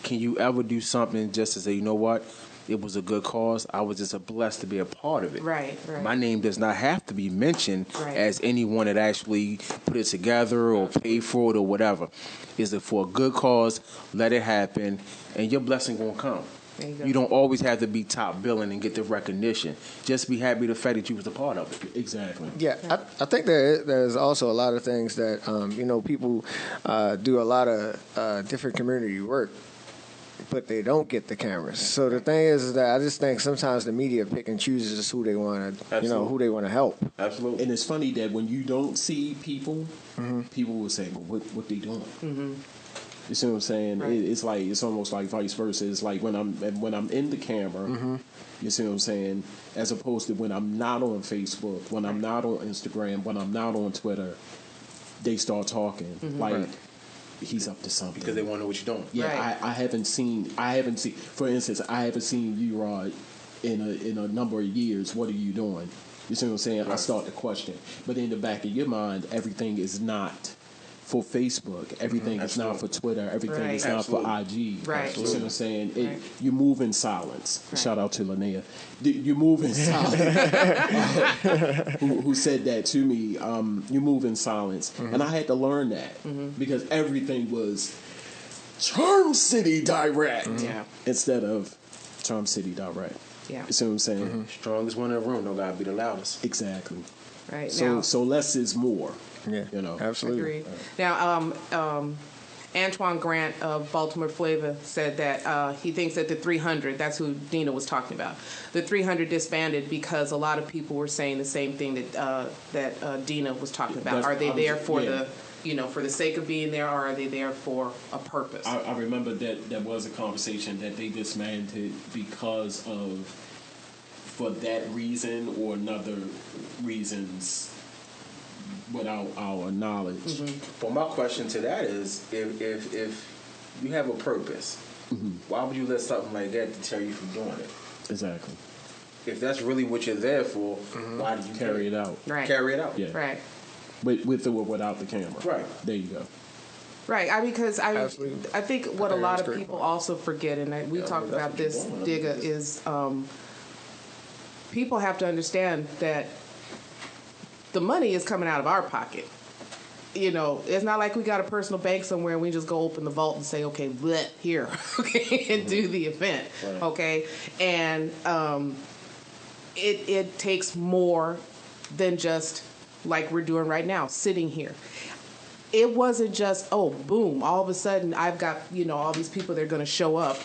Can you ever do something just to say, you know what, it was a good cause, I was just blessed to be a part of it. Right. My name does not have to be mentioned as anyone that actually put it together or paid for it or whatever. Is it for a good cause? Let it happen, and your blessing gonna come. You don't always have to be top billing and get the recognition. Just be happy the fact that you was a part of it. Exactly. Yeah, I think there's also a lot of things that people do a lot of different community work, but they don't get the cameras. So the thing is that I just think sometimes the media pick and chooses who they want to, who they want to help. Absolutely. And it's funny that when you don't see people, people will say, "Well, what they doing?" You see what I'm saying? Right. It's almost like vice versa. It's like when I'm in the camera, you see what I'm saying, as opposed to when I'm not on Facebook, when I'm not on Instagram, when I'm not on Twitter, they start talking like he's up to something Because they want to know what you're doing. Yeah, Right. I haven't seen. For instance, I haven't seen you, Rod, in a number of years. What are you doing? You see what I'm saying? Right. I start to question, but in the back of your mind, everything is not for Facebook. Everything is not for Twitter. Everything is not for IG. Right. You see what I'm saying? Right. You move in silence. Right. Shout out to Linnea. You move in silence. Who said that to me? You move in silence, and I had to learn that because everything was Charm City Direct instead of Charm City Direct. Yeah. You see what I'm saying? Strongest one in the room, no gotta be the loudest. Exactly. Right. So less is more. Yeah, absolutely. Agreed. Now, Antoine Grant of Baltimore Flavor said that he thinks that the 300, that's who Dina was talking about, the 300 disbanded because a lot of people were saying the same thing that Dina was talking about. Are they there for for the sake of being there, or are they there for a purpose? I remember that there was a conversation that they disbanded because of, for that reason or another reasons, without our knowledge. Well, my question to that is, if you have a purpose, why would you let something like that deter you from doing it? Exactly. If that's really what you're there for, why do you Carry it out. Right. Carry it out. Yeah. Right. With or without the camera. Right. There you go. Right, because I Absolutely. think what a think lot that's of great. people also forget, and we talked that's about what you're this, doing. Digga, is people have to understand that the money is coming out of our pocket. It's not like we got a personal bank somewhere and we just go open the vault and say, okay, bleh, here, okay, and do the event, Right. okay? And it takes more than just like we're doing right now, sitting here. It wasn't just, oh, boom, all of a sudden I've got, all these people that are going to show up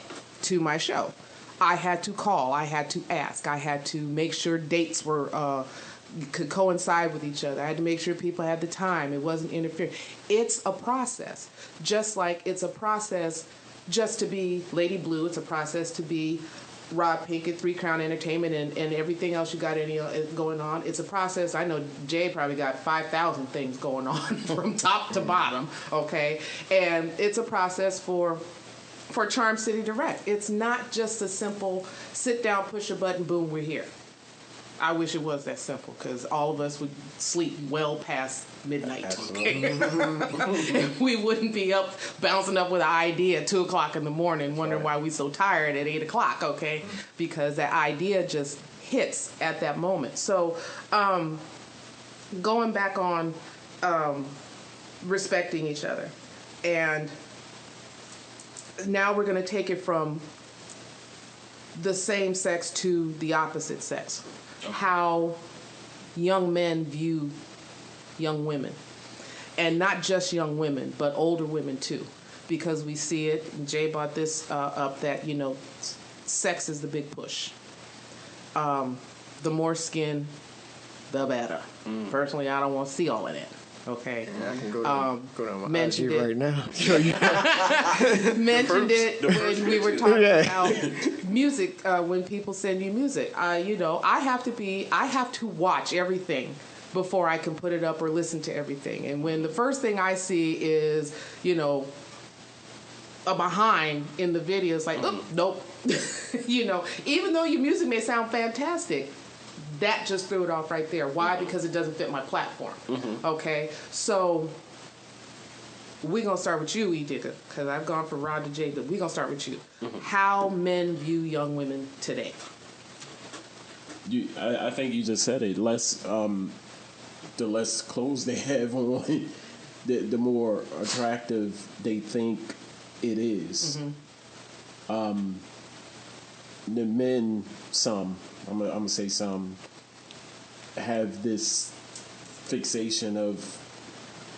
to my show. I had to call. I had to ask. I had to make sure dates were could coincide with each other. I had to make sure people had the time. It wasn't interfering. It's a process. Just like it's a process just to be Lady Blue. It's a process to be Rob Pinkett, Three Crown Entertainment, and everything else you got going on. It's a process. I know Jay probably got 5,000 things going on from top to bottom, okay? And it's a process for Charm City Direct. It's not just a simple sit down, push a button, boom, we're here. I wish it was that simple, because all of us would sleep well past midnight. Okay? We wouldn't be up, bouncing up with an idea at 2 o'clock in the morning, wondering why we're so tired at 8 o'clock, okay? Because that idea just hits at that moment. So going back on respecting each other. And now we're going to take it from the same sex to the opposite sex. How young men view young women. And not just young women, but older women too. Because we see it, and Jay brought this up, that, sex is the big push. The more skin, the better. Personally, I don't want to see all of that. Okay. Yeah, I can go down my mentioned IG it right now. Mentioned it when we were talking about music. When people send you music, I have to watch everything before I can put it up or listen to everything. And when the first thing I see is, a behind in the video, it's like, oh, nope. Even though your music may sound fantastic, that just threw it off right there. Why? Because it doesn't fit my platform. Okay? So we're going to start with you, E-Digger, because I've gone from Rod to Jay, but we're going to start with you. How men view young women today. I think you just said it. The less clothes they have on, the more attractive they think it is. The men, I'm gonna say some, have this fixation of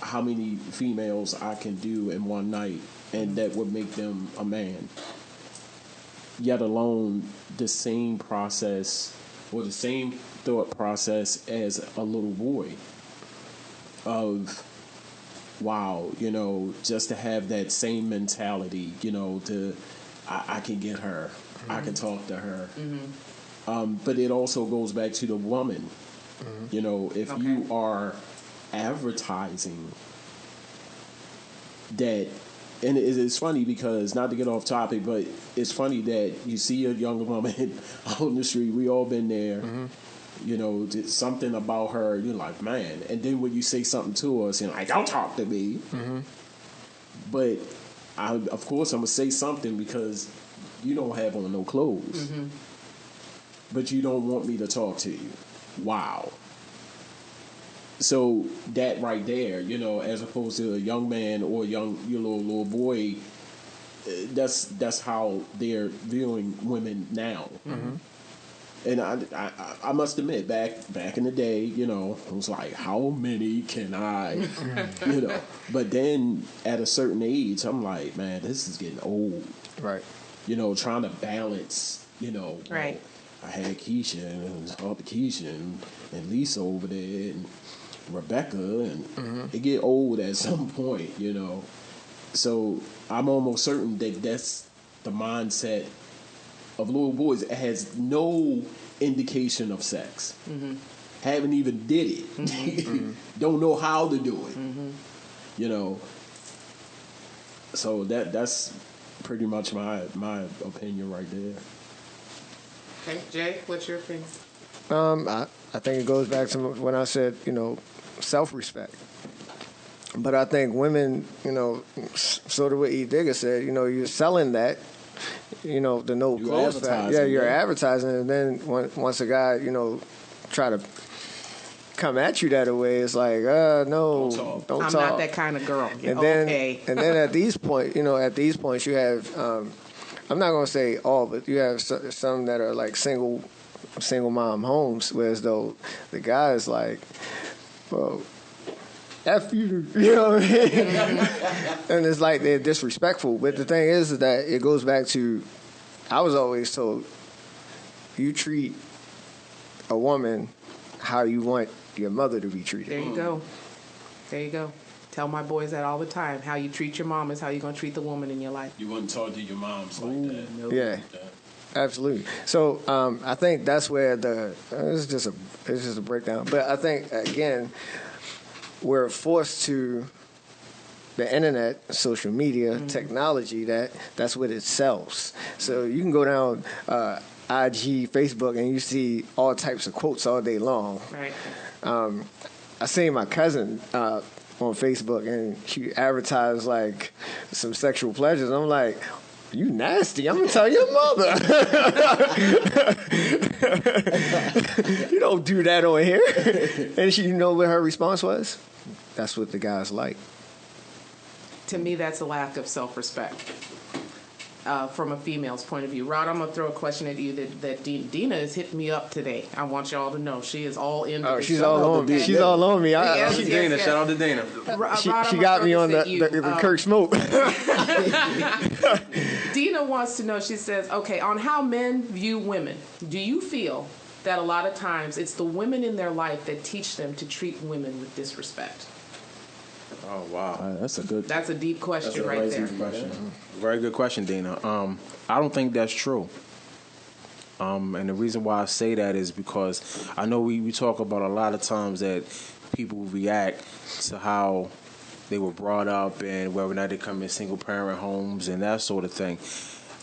how many females I can do in one night, and that would make them a man. Yet alone, the same process or the same thought process as a little boy of, wow, just to have that same mentality, I can get her, I can talk to her. But it also goes back to the woman. If you are advertising that, and it's funny because, not to get off topic, but it's funny that you see a young woman out in the street, we all been there, something about her, you're like, man, and then when you say something to us, you're like, don't talk to me. But of course I'm going to say something because you don't have on no clothes. But you don't want me to talk to you. Wow. So that right there, as opposed to a young man or your little boy, that's how they're viewing women now. And I must admit, back in the day, it was like, how many can I, But then at a certain age, I'm like, man, this is getting old. Right. Trying to balance, Right. I had Keisha and Lisa over there and Rebecca, and it get old at some point, So I'm almost certain that that's the mindset of little boys. It has no indication of sex. Haven't even did it. Don't know how to do it. So that's pretty much my opinion right there. Okay, Jay, what's your opinion? I think it goes back to when I said, self-respect. But I think women, sort of what E. Digger said, you're selling that, the no clothes fact. Yeah, you're advertising, and then once a guy, try to come at you that way, it's like, no, don't talk. I'm not that kind of girl. And then at these points, you have, I'm not going to say all, but you have some that are like single mom homes, whereas though the guy is like, well, F you, you know what I mean? And it's like they're disrespectful. But the thing is that it goes back to, I was always told, you treat a woman how you want your mother to be treated. There you go. There you go. Tell my boys that all the time. How you treat your mom is how you're going to treat the woman in your life. You wouldn't talk to your moms like that. Nope. Yeah. Absolutely. So I think that's where it's just a breakdown. But I think again, we're forced to the internet, social media, technology. That's what it sells. So you can go down IG, Facebook, and you see all types of quotes all day long. Right. I seen my cousin on Facebook, and she advertised like some sexual pleasures. I'm like, you nasty. I'm going to tell your mother. You don't do that on here. And you know what her response was? That's what the guys like. To me, that's a lack of self-respect from a female's point of view. Rod, I'm going to throw a question at you that Dina has hit me up today. I want y'all to know she is all in. Oh, she's all on me. She's all on me. Dana, shout out to Dana. She got me on the Kirk Smoke. Dina wants to know, she says, okay, on how men view women, do you feel that a lot of times it's the women in their life that teach them to treat women with disrespect? Oh, wow. That's a deep question right there. Very good question, Dana. I don't think that's true. And the reason why I say that is because I know we talk about a lot of times that people react to how they were brought up and whether or not they come in single parent homes and that sort of thing.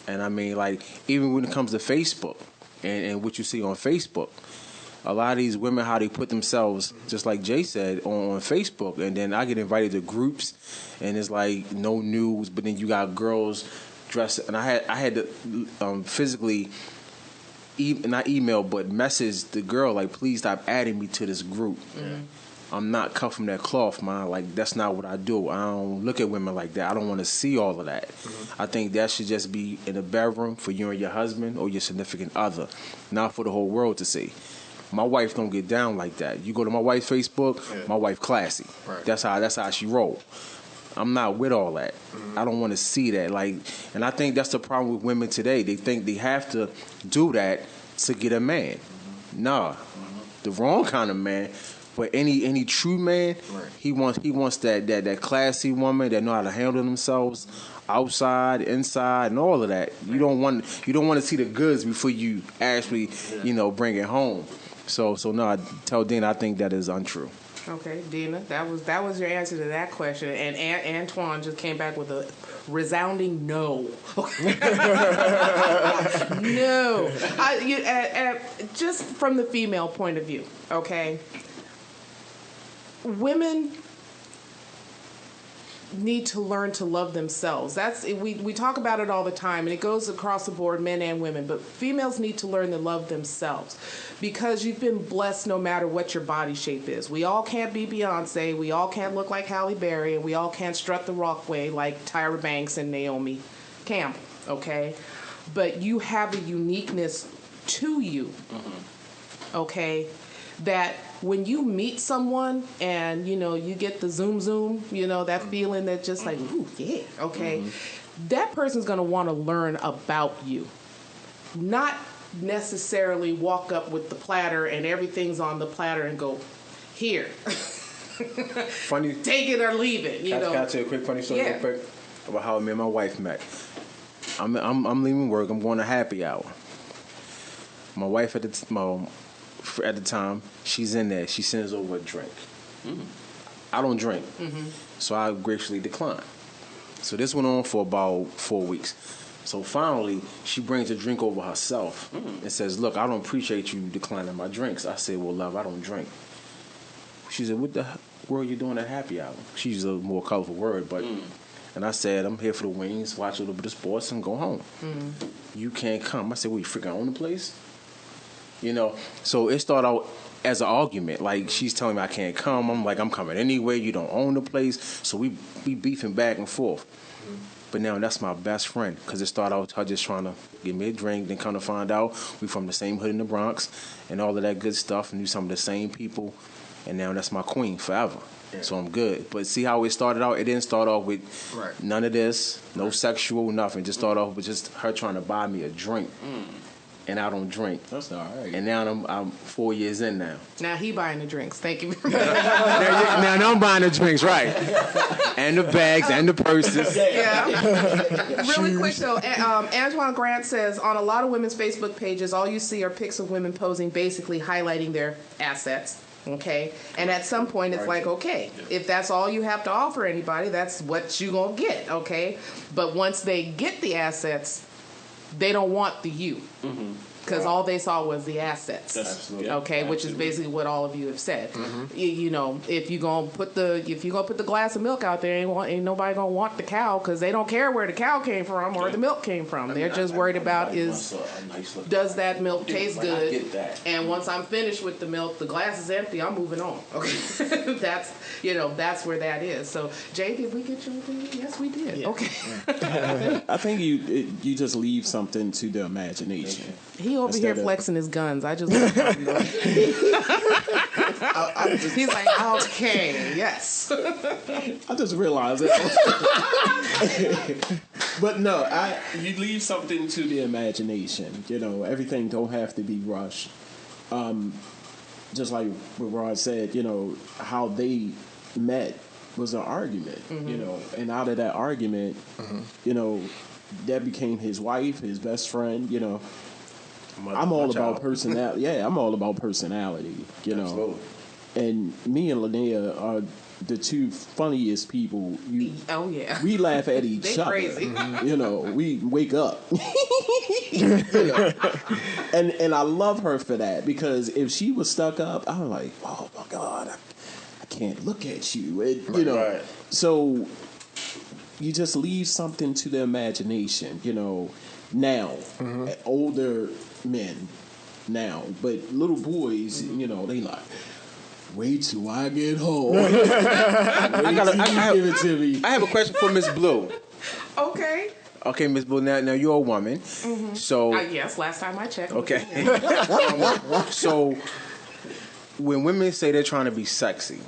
And I mean, like, even when it comes to Facebook and what you see on Facebook, a lot of these women, how they put themselves, just like Jay said, on Facebook. And then I get invited to groups and it's like no news, but then you got girls dressed. And I had to physically, not email, but message the girl, like, please stop adding me to this group. Mm-hmm. I'm not cut from that cloth, man. Like, that's not what I do. I don't look at women like that. I don't want to see all of that. Mm-hmm. I think that should just be in the bedroom for you and your husband or your significant other, not for the whole world to see. My wife don't get down like that. You go to my wife's Facebook, my wife classy. Right. That's how she roll. I'm not with all that. Mm-hmm. I don't want to see that. Like, and I think that's the problem with women today. They think they have to do that to get a man. Mm-hmm. Nah, the wrong kind of man. But any true man, he wants that classy woman that know how to handle themselves outside, inside, and all of that. You don't want to see the goods before you actually bring it home. So no, I tell Dina I think that is untrue. Okay, Dina, that was your answer to that question, and Antoine just came back with a resounding no. No, just from the female point of view, okay. Women need to learn to love themselves. We talk about it all the time, and it goes across the board, men and women, but females need to learn to love themselves because you've been blessed no matter what your body shape is. We all can't be Beyonce, we all can't look like Halle Berry, and we all can't strut the walkway like Tyra Banks and Naomi Campbell, okay? But you have a uniqueness to you, okay, that when you meet someone and, you get the zoom, that feeling that just like, ooh, yeah, okay, that person's going to want to learn about you. Not necessarily walk up with the platter and everything's on the platter and go, here. Funny. Take it or leave it, Can I tell you a quick funny story real quick about how me and my wife met? I'm leaving work. I'm going to happy hour. My wife at the time, she's in there. She sends over a drink. I don't drink, so I graciously decline. So this went on for about 4 weeks. So finally, she brings a drink over herself and says, look, I don't appreciate you declining my drinks. I said, well, love, I don't drink. She said, what the world are you doing at happy hour? She used a more colorful word, but... And I said, I'm here for the wings, watch a little bit of sports, and go home. You can't come. I said, well, you freaking own the place? So it started out as an argument. Like, she's telling me I can't come. I'm like, I'm coming anyway. You don't own the place. So we beefing back and forth. But now that's my best friend because it started out with her just trying to give me a drink. Then come to find out we from the same hood in the Bronx and all of that good stuff and knew some of the same people and now that's my queen forever. Yeah. So I'm good. But see how it started out? It didn't start off with none of this, no sexual, nothing. Just start off with just her trying to buy me a drink. And I don't drink. That's all right. And now I'm 4 years in now. Now he buying the drinks. Thank you very much. now I'm buying the drinks, right? And the bags and the purses. Yeah. Really quick though, Antoine Grant says on a lot of women's Facebook pages, all you see are pics of women posing, basically highlighting their assets. Okay, and at some point it's like, okay, if that's all you have to offer anybody, that's what you gonna get. Okay, but once they get the assets, they don't want the you, because all they saw was the assets. Absolutely. Okay, which is basically what all of you have said. You know, if you gonna put the glass of milk out there, ain't nobody gonna want the cow, because they don't care where the cow came from or the milk came from. They're just worried about does that milk taste good? And once I'm finished with the milk, the glass is empty. I'm moving on. Okay, that's where that is. So, Jay, did we get your opinion? Yes, we did. Yeah. Okay. I think you just leave something to the imagination. He over here flexing his guns. I just he's like, okay, yes. I just realized it. But no, you leave something to the imagination. You know, everything don't have to be rushed. Just like what Rod said, you know, how they met was an argument. You know, and out of that argument, you know, that became his wife, his best friend. You know. I'm all about personality. Yeah, I'm all about personality, you know. Absolutely. And me and Linnea are the two funniest people. Oh, yeah. We laugh at each other. Crazy. You know, we wake up. You know? And I love her for that, because if she was stuck up, I'm like, oh, my God, I can't look at you. You know, right. So you just leave something to the imagination, you know. Now, older men now, but little boys, you know, they like, wait till I get home. Give it to me. I have a question for Miss Blue. Okay. Okay, Miss Blue. Now you're a woman, so yes. Last time I checked. Okay. So when women say they're trying to be sexy.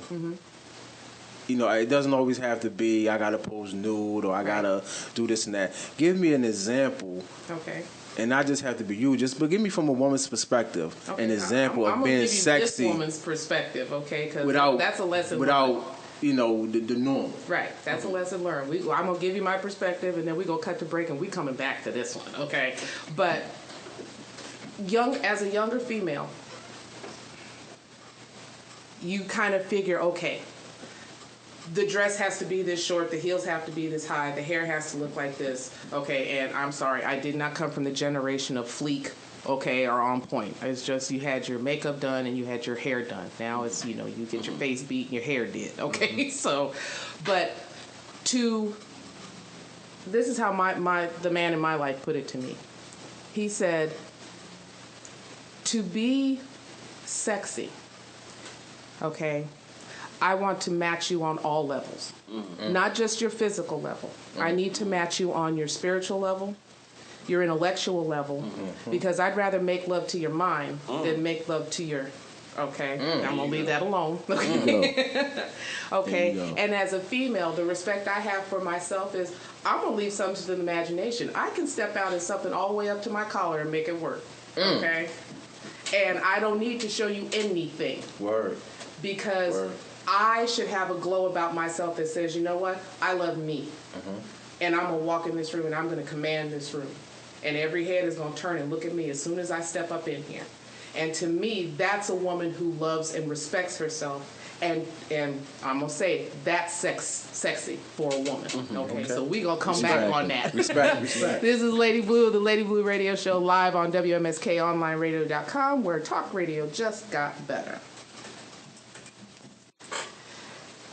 You know, it doesn't always have to be, I gotta pose nude or I gotta do this and that. Give me an example. Okay. And not just have to be you, but give me from a woman's perspective an example of being sexy. I'm gonna give you this woman's perspective, okay? Because that's a lesson learned. You know, the norm. Right. That's a lesson learned. I'm gonna give you my perspective, and then we're gonna cut the break, and we coming back to this one, okay? But as a younger female, you kind of figure, okay, the dress has to be this short, the heels have to be this high, the hair has to look like this. Okay, and I'm sorry, I did not come from the generation of fleek, okay, or on point. It's just you had your makeup done and you had your hair done. Now it's, you know, you get your face beat and your hair did, okay? So, but this is how the man in my life put it to me. He said, to be sexy, okay, I want to match you on all levels, not just your physical level. I need to match you on your spiritual level, your intellectual level, because I'd rather make love to your mind than make love to your, okay, I'm going to leave that alone. Okay, and as a female, the respect I have for myself is I'm going to leave something to the imagination. I can step out in something all the way up to my collar and make it work, okay? And I don't need to show you anything. Word. Because I should have a glow about myself that says, you know what, I love me. And I'm going to walk in this room and I'm going to command this room. And every head is going to turn and look at me as soon as I step up in here. And to me, that's a woman who loves and respects herself. And I'm going to say it, that's sexy for a woman. Okay, so we're going to come back on that. Respect. This is Lady Blue, the Lady Blue Radio Show, live on WMSKOnlineradio.com, where talk radio just got better.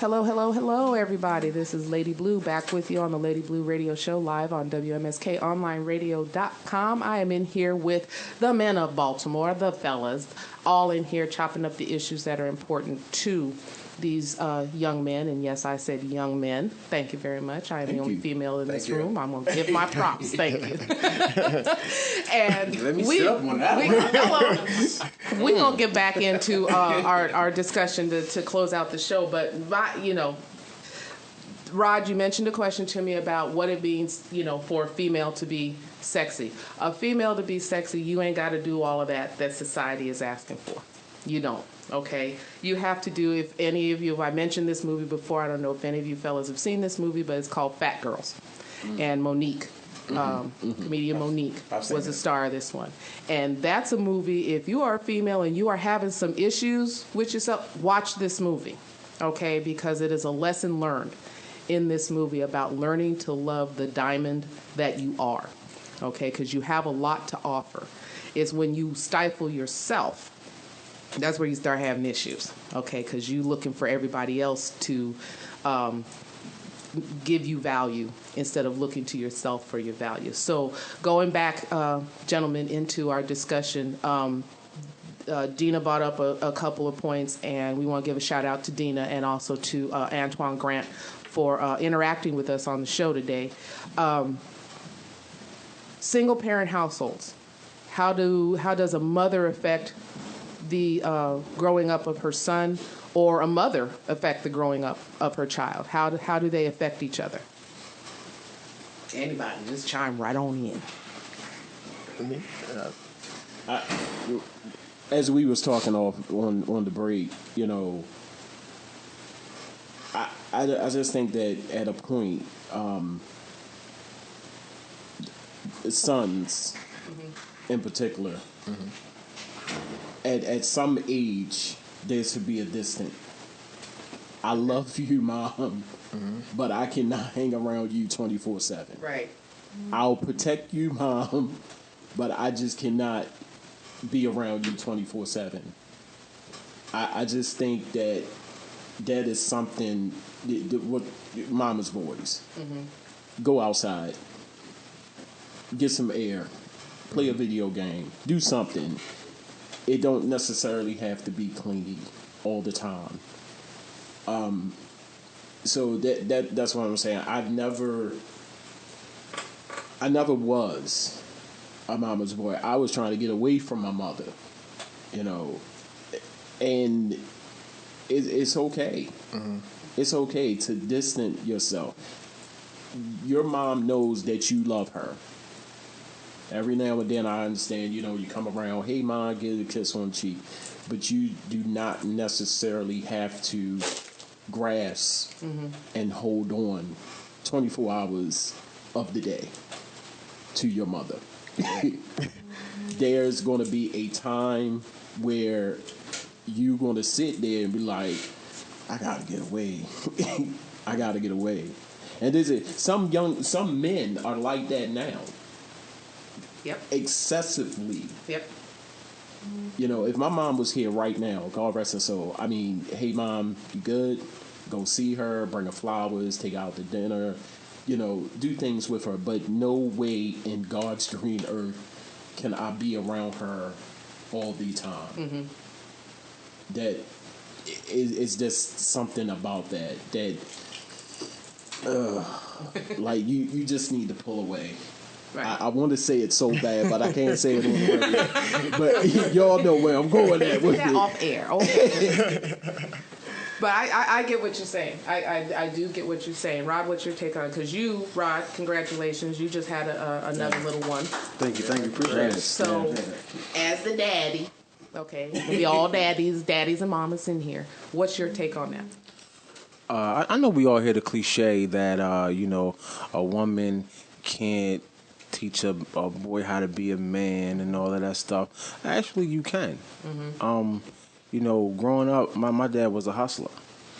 Hello, everybody. This is Lady Blue back with you on the Lady Blue Radio Show live on WMSKOnlineradio.com. I am in here with the men of Baltimore, the fellas, all in here chopping up the issues that are important to these young men, and yes, I said young men. Thank you very much. I am the only female in this room. I'm going to give my props. Thank you. And let me sit up on that one. We're going to get back into our discussion to close out the show. But, Rod, you mentioned a question to me about what it means, for a female to be sexy. A female to be sexy, you ain't got to do all of that society is asking for. You don't. Okay, you have to do, if I mentioned this movie before, I don't know if any of you fellas have seen this movie, but it's called Fat Girls. And Monique, comedian Monique, was the star of this one. And that's a movie, if you are a female and you are having some issues with yourself, watch this movie, okay, because it is a lesson learned in this movie about learning to love the diamond that you are, okay, because you have a lot to offer. It's when you stifle yourself, that's where you start having issues, okay, because you're looking for everybody else to give you value instead of looking to yourself for your value. So going back, gentlemen, into our discussion, Dina brought up a couple of points, and we want to give a shout out to Dina and also to Antoine Grant for interacting with us on the show today. Single parent households. How does a mother affect the growing up of her son, or a mother affect the growing up of her child? How do they affect each other? Anybody, just chime right on in. As we was talking on the break, I just think that at a point, sons in particular, at some age, there should be a distant. I love you, Mom, but I cannot hang around you 24/7. Right. I'll protect you, Mom, but I just cannot be around you 24/7. I just think that is something. What mama's boys, go outside, get some air, play a video game, do something. It don't necessarily have to be clingy all the time. So that's what I'm saying. I never was a mama's boy. I was trying to get away from my mother, and it's okay. It's okay to distance yourself. Your mom knows that you love her. Every now and then, I understand, you come around, hey, Mom, get a kiss on the cheek. But you do not necessarily have to grasp and hold on 24 hours of the day to your mother. There's going to be a time where you're going to sit there and be like, I got to get away. I got to get away. And some men are like that now. Yep. Excessively. Yep. If my mom was here right now, God rest her soul, I mean, hey, Mom, you good? Go see her, bring her flowers, take her out to dinner, do things with her. But no way in God's green earth can I be around her all the time. That is just something about that like you just need to pull away. Right. I want to say it so bad, but I can't say it on the radio. But y'all know where I'm going at with it. Off air. Okay. But I get what you're saying. I do get what you're saying. Rod, what's your take on it? Because Rod, congratulations. You just had another little one. Thank you. Appreciate it. So, as the daddy, okay, we all daddies and mamas in here. What's your take on that? I know we all hear the cliche that, a woman can't teach a boy how to be a man and all of that stuff. Actually, you can. Growing up, my dad was a hustler.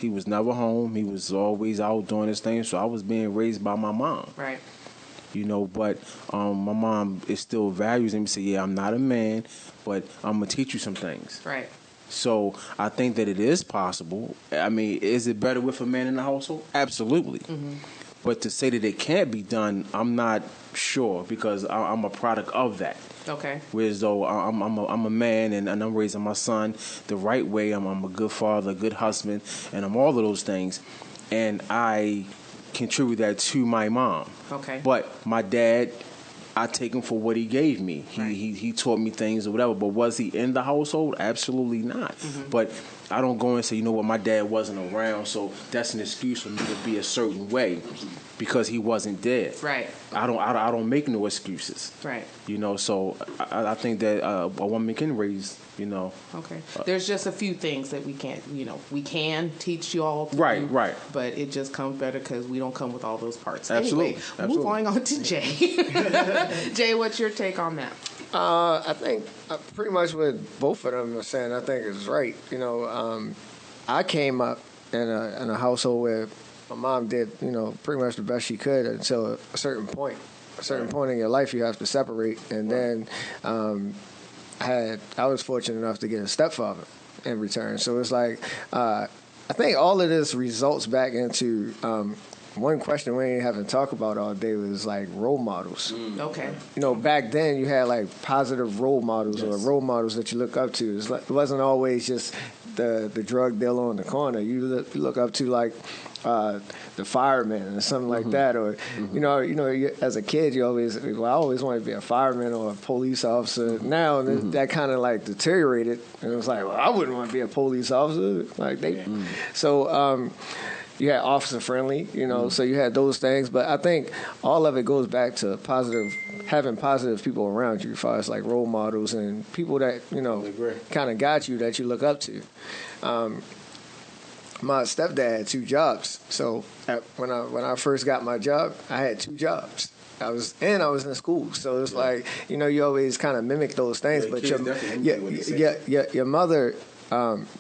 He was never home. He was always out doing his thing. So I was being raised by my mom. Right. But my mom still values him. Say, yeah, I'm not a man, but I'm going to teach you some things. Right. So I think that it is possible. I mean, is it better with a man in the household? Absolutely. But to say that it can't be done, I'm not sure, because I'm a product of that. Okay. Whereas though I'm a man and I'm raising my son the right way. I'm a good father, a good husband, and I'm all of those things. And I contribute that to my mom. Okay. But my dad, I take him for what he gave me. He taught me things or whatever. But was he in the household? Absolutely not. Mm-hmm. But I don't go and say, you know what, my dad wasn't around, so that's an excuse for me to be a certain way because he wasn't there. Right. I don't make no excuses. Right. You know, so I think that a woman can raise, you know. Okay. There's just a few things that we can't, we can teach you all. Right. But it just comes better because we don't come with all those parts. Absolutely. Anyway, moving on to Jay. Jay, what's your take on that? I think pretty much what both of them are saying, I think is right. I came up in a household where my mom did, pretty much the best she could until a certain point. A certain point in your life, you have to separate. And then I was fortunate enough to get a stepfather in return. So it's like, I think all of this results back into one question we ain't having to talk about all day was like role models. Okay. Back then you had like positive role models or role models that you look up to. It wasn't always just the drug dealer on the corner. You look up to like the fireman or something like that, or as a kid you I always wanted to be a fireman or a police officer. Now that kind of like deteriorated, and it was like, well, I wouldn't want to be a police officer. Like so. You had officer friendly, so you had those things. But I think all of it goes back to having positive people around you as far as like role models and people that, kind of got you, that you look up to. My stepdad had 2 jobs. So when I first got my job, I had 2 jobs. I was in school. So it's like, you always kind of mimic those things. But your mother,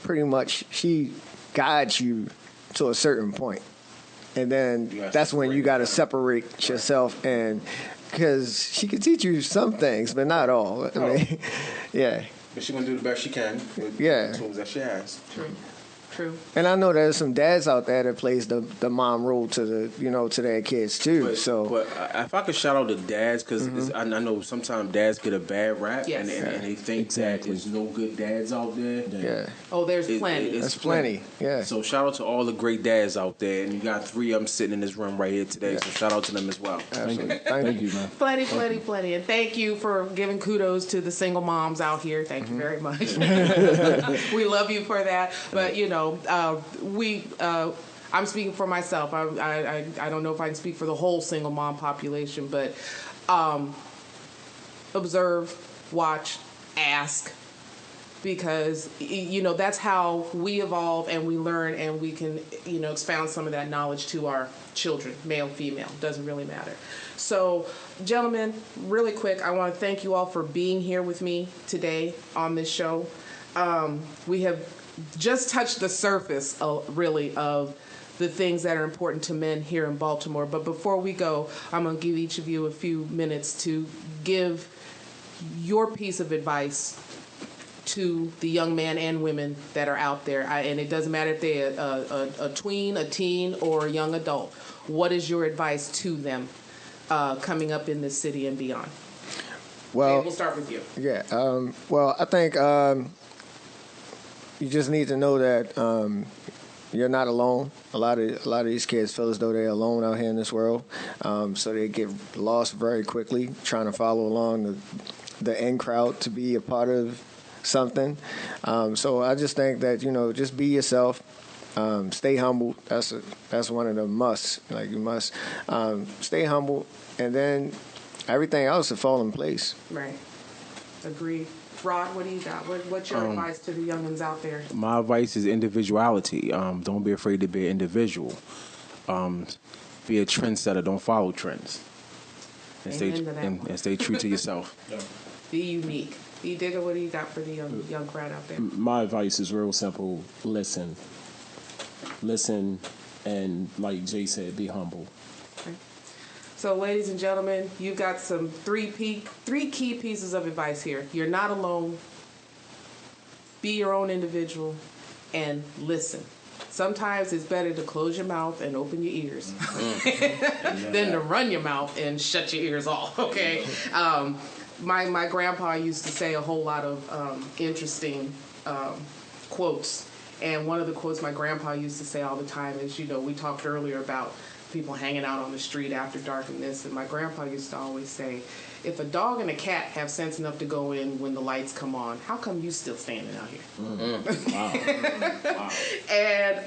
pretty much, she guides you to a certain point, and then that's when you got to separate yourself, and because she can teach you some things but not all. I mean, yeah, but she's gonna do the best she can with the tools that she has. True. And I know there's some dads out there that plays the mom role to the to their kids too. But if I could shout out the dads, because I know sometimes dads get a bad rap, and they think that there's no good dads out there. Yeah. Oh, there's plenty. There's plenty. Yeah. So shout out to all the great dads out there, and you got 3 of them sitting in this room right here today. So shout out to them as well. Absolutely. Thank you, man. Plenty, and thank you for giving kudos to the single moms out here. Thank you very much. We love you for that. But I'm speaking for myself. I don't know if I can speak for the whole single mom population, but observe, watch, ask, because that's how we evolve and we learn, and we can expound some of that knowledge to our children, male, female, doesn't really matter. So, gentlemen, really quick, I want to thank you all for being here with me today on this show. We have just touched the surface, really, of the things that are important to men here in Baltimore. But before we go, I'm going to give each of you a few minutes to give your piece of advice to the young men and women that are out there. And it doesn't matter if they're a tween, a teen, or a young adult. What is your advice to them coming up in this city and beyond? Well, okay, we'll start with you. Yeah. Well, I think you just need to know that you're not alone. A lot of these kids feel as though they're alone out here in this world, so they get lost very quickly trying to follow along the in crowd to be a part of something. So I just think that just be yourself. Stay humble. That's one of the musts. Like, you must stay humble, and then everything else will fall in place. Right. Agreed. Rod, what do you got? What's your advice to the youngins out there? My advice is individuality. Don't be afraid to be an individual. Be a trendsetter. Don't follow trends. And stay true to yourself. Be unique. Digger, what do you got for the young crowd out there? My advice is real simple. Listen, and like Jay said, be humble. Okay. So, ladies and gentlemen, you've got some three key pieces of advice here. You're not alone. Be your own individual, and listen. Sometimes it's better to close your mouth and open your ears than to run your mouth and shut your ears off, okay? My grandpa used to say a whole lot of interesting quotes. And one of the quotes my grandpa used to say all the time is, we talked earlier about people hanging out on the street after dark and this, and my grandpa used to always say, if a dog and a cat have sense enough to go in when the lights come on, how come you still standing out here? Mm-hmm. Wow. And,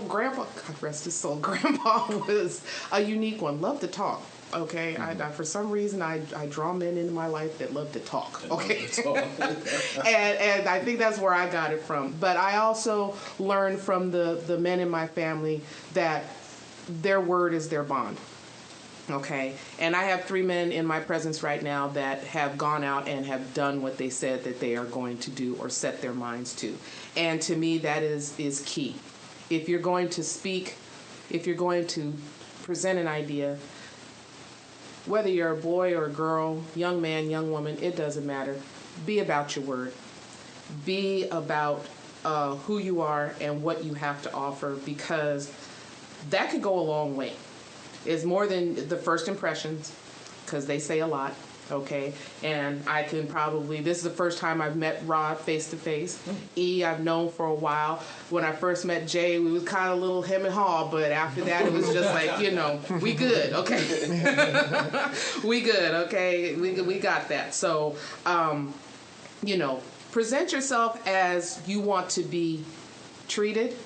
Grandpa, God rest his soul, Grandpa was a unique one, loved to talk. Okay, I for some reason I draw men into my life that love to talk. Okay, and I think that's where I got it from. But I also learned from the men in my family that their word is their bond. Okay, and I have 3 men in my presence right now that have gone out and have done what they said that they are going to do or set their minds to, and to me that is key. If you're going to speak, if you're going to present an idea, whether you're a boy or a girl, young man, young woman, it doesn't matter. Be about your word. Be about who you are and what you have to offer, because that could go a long way. It's more than the first impressions, because they say a lot, okay? And I can this is the first time I've met Rod face to face. E, I've known for a while. When I first met Jay, we was kind of a little hem and haw, but after that it was just like, we good, okay? We good, okay? We got that. So, present yourself as you want to be treated.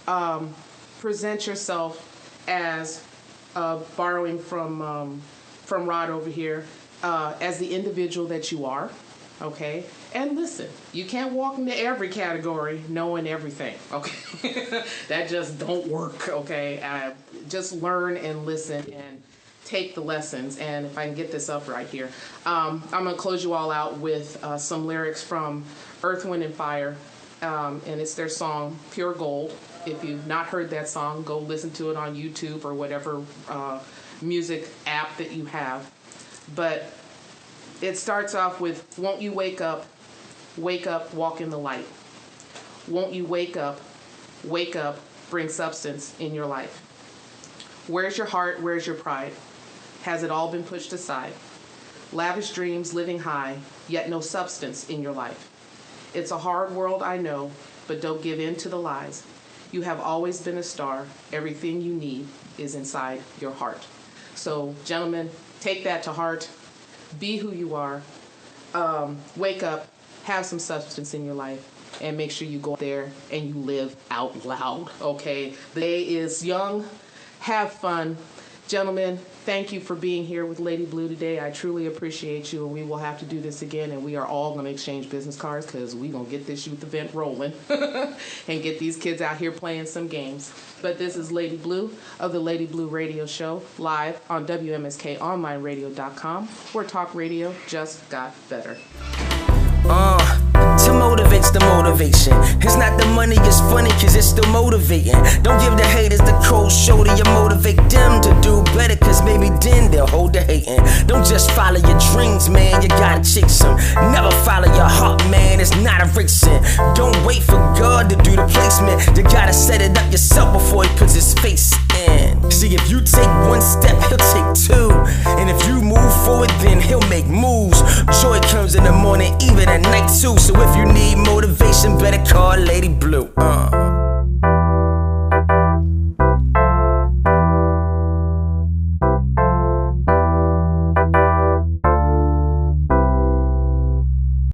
Present yourself as, borrowing from Rod over here, as the individual that you are, okay? And listen, you can't walk into every category knowing everything, okay? That just don't work, okay? Just learn and listen and take the lessons. And if I can get this up right here, I'm going to close you all out with some lyrics from Earth, Wind, and Fire, and it's their song, Pure Gold. If you've not heard that song, go listen to it on YouTube or whatever music app that you have. But it starts off with, won't you wake up, walk in the light. Won't you wake up, bring substance in your life. Where's your heart, where's your pride? Has it all been pushed aside? Lavish dreams, living high, yet no substance in your life. It's a hard world, I know, but don't give in to the lies. You have always been a star. Everything you need is inside your heart. So, gentlemen, take that to heart. Be who you are. Wake up. Have some substance in your life. And make sure you go out there and you live out loud, okay? The day is young. Have fun. Gentlemen, thank you for being here with Lady Blue today. I truly appreciate you, and we will have to do this again, and we are all going to exchange business cards because we're going to get this youth event rolling and get these kids out here playing some games. But this is Lady Blue of the Lady Blue Radio Show, live on WMSKOnlineRadio.com, where talk radio just got better. To motivate's the motivation. It's not the money, it's funny cause it's still motivating. Don't give the haters the cold shoulder, you motivate them to do better, cause maybe then they'll hold the hating. Don't just follow your dreams, man, you gotta chase them. Never follow your heart, man, it's not a racing. Don't wait for God to do the placement. You gotta set it up yourself before he puts his face in. See, if you take one step, he'll take two. And if you move forward, then he'll make moves. Joy comes in the morning, even at night too. So if you need motivation, better call Lady Blue.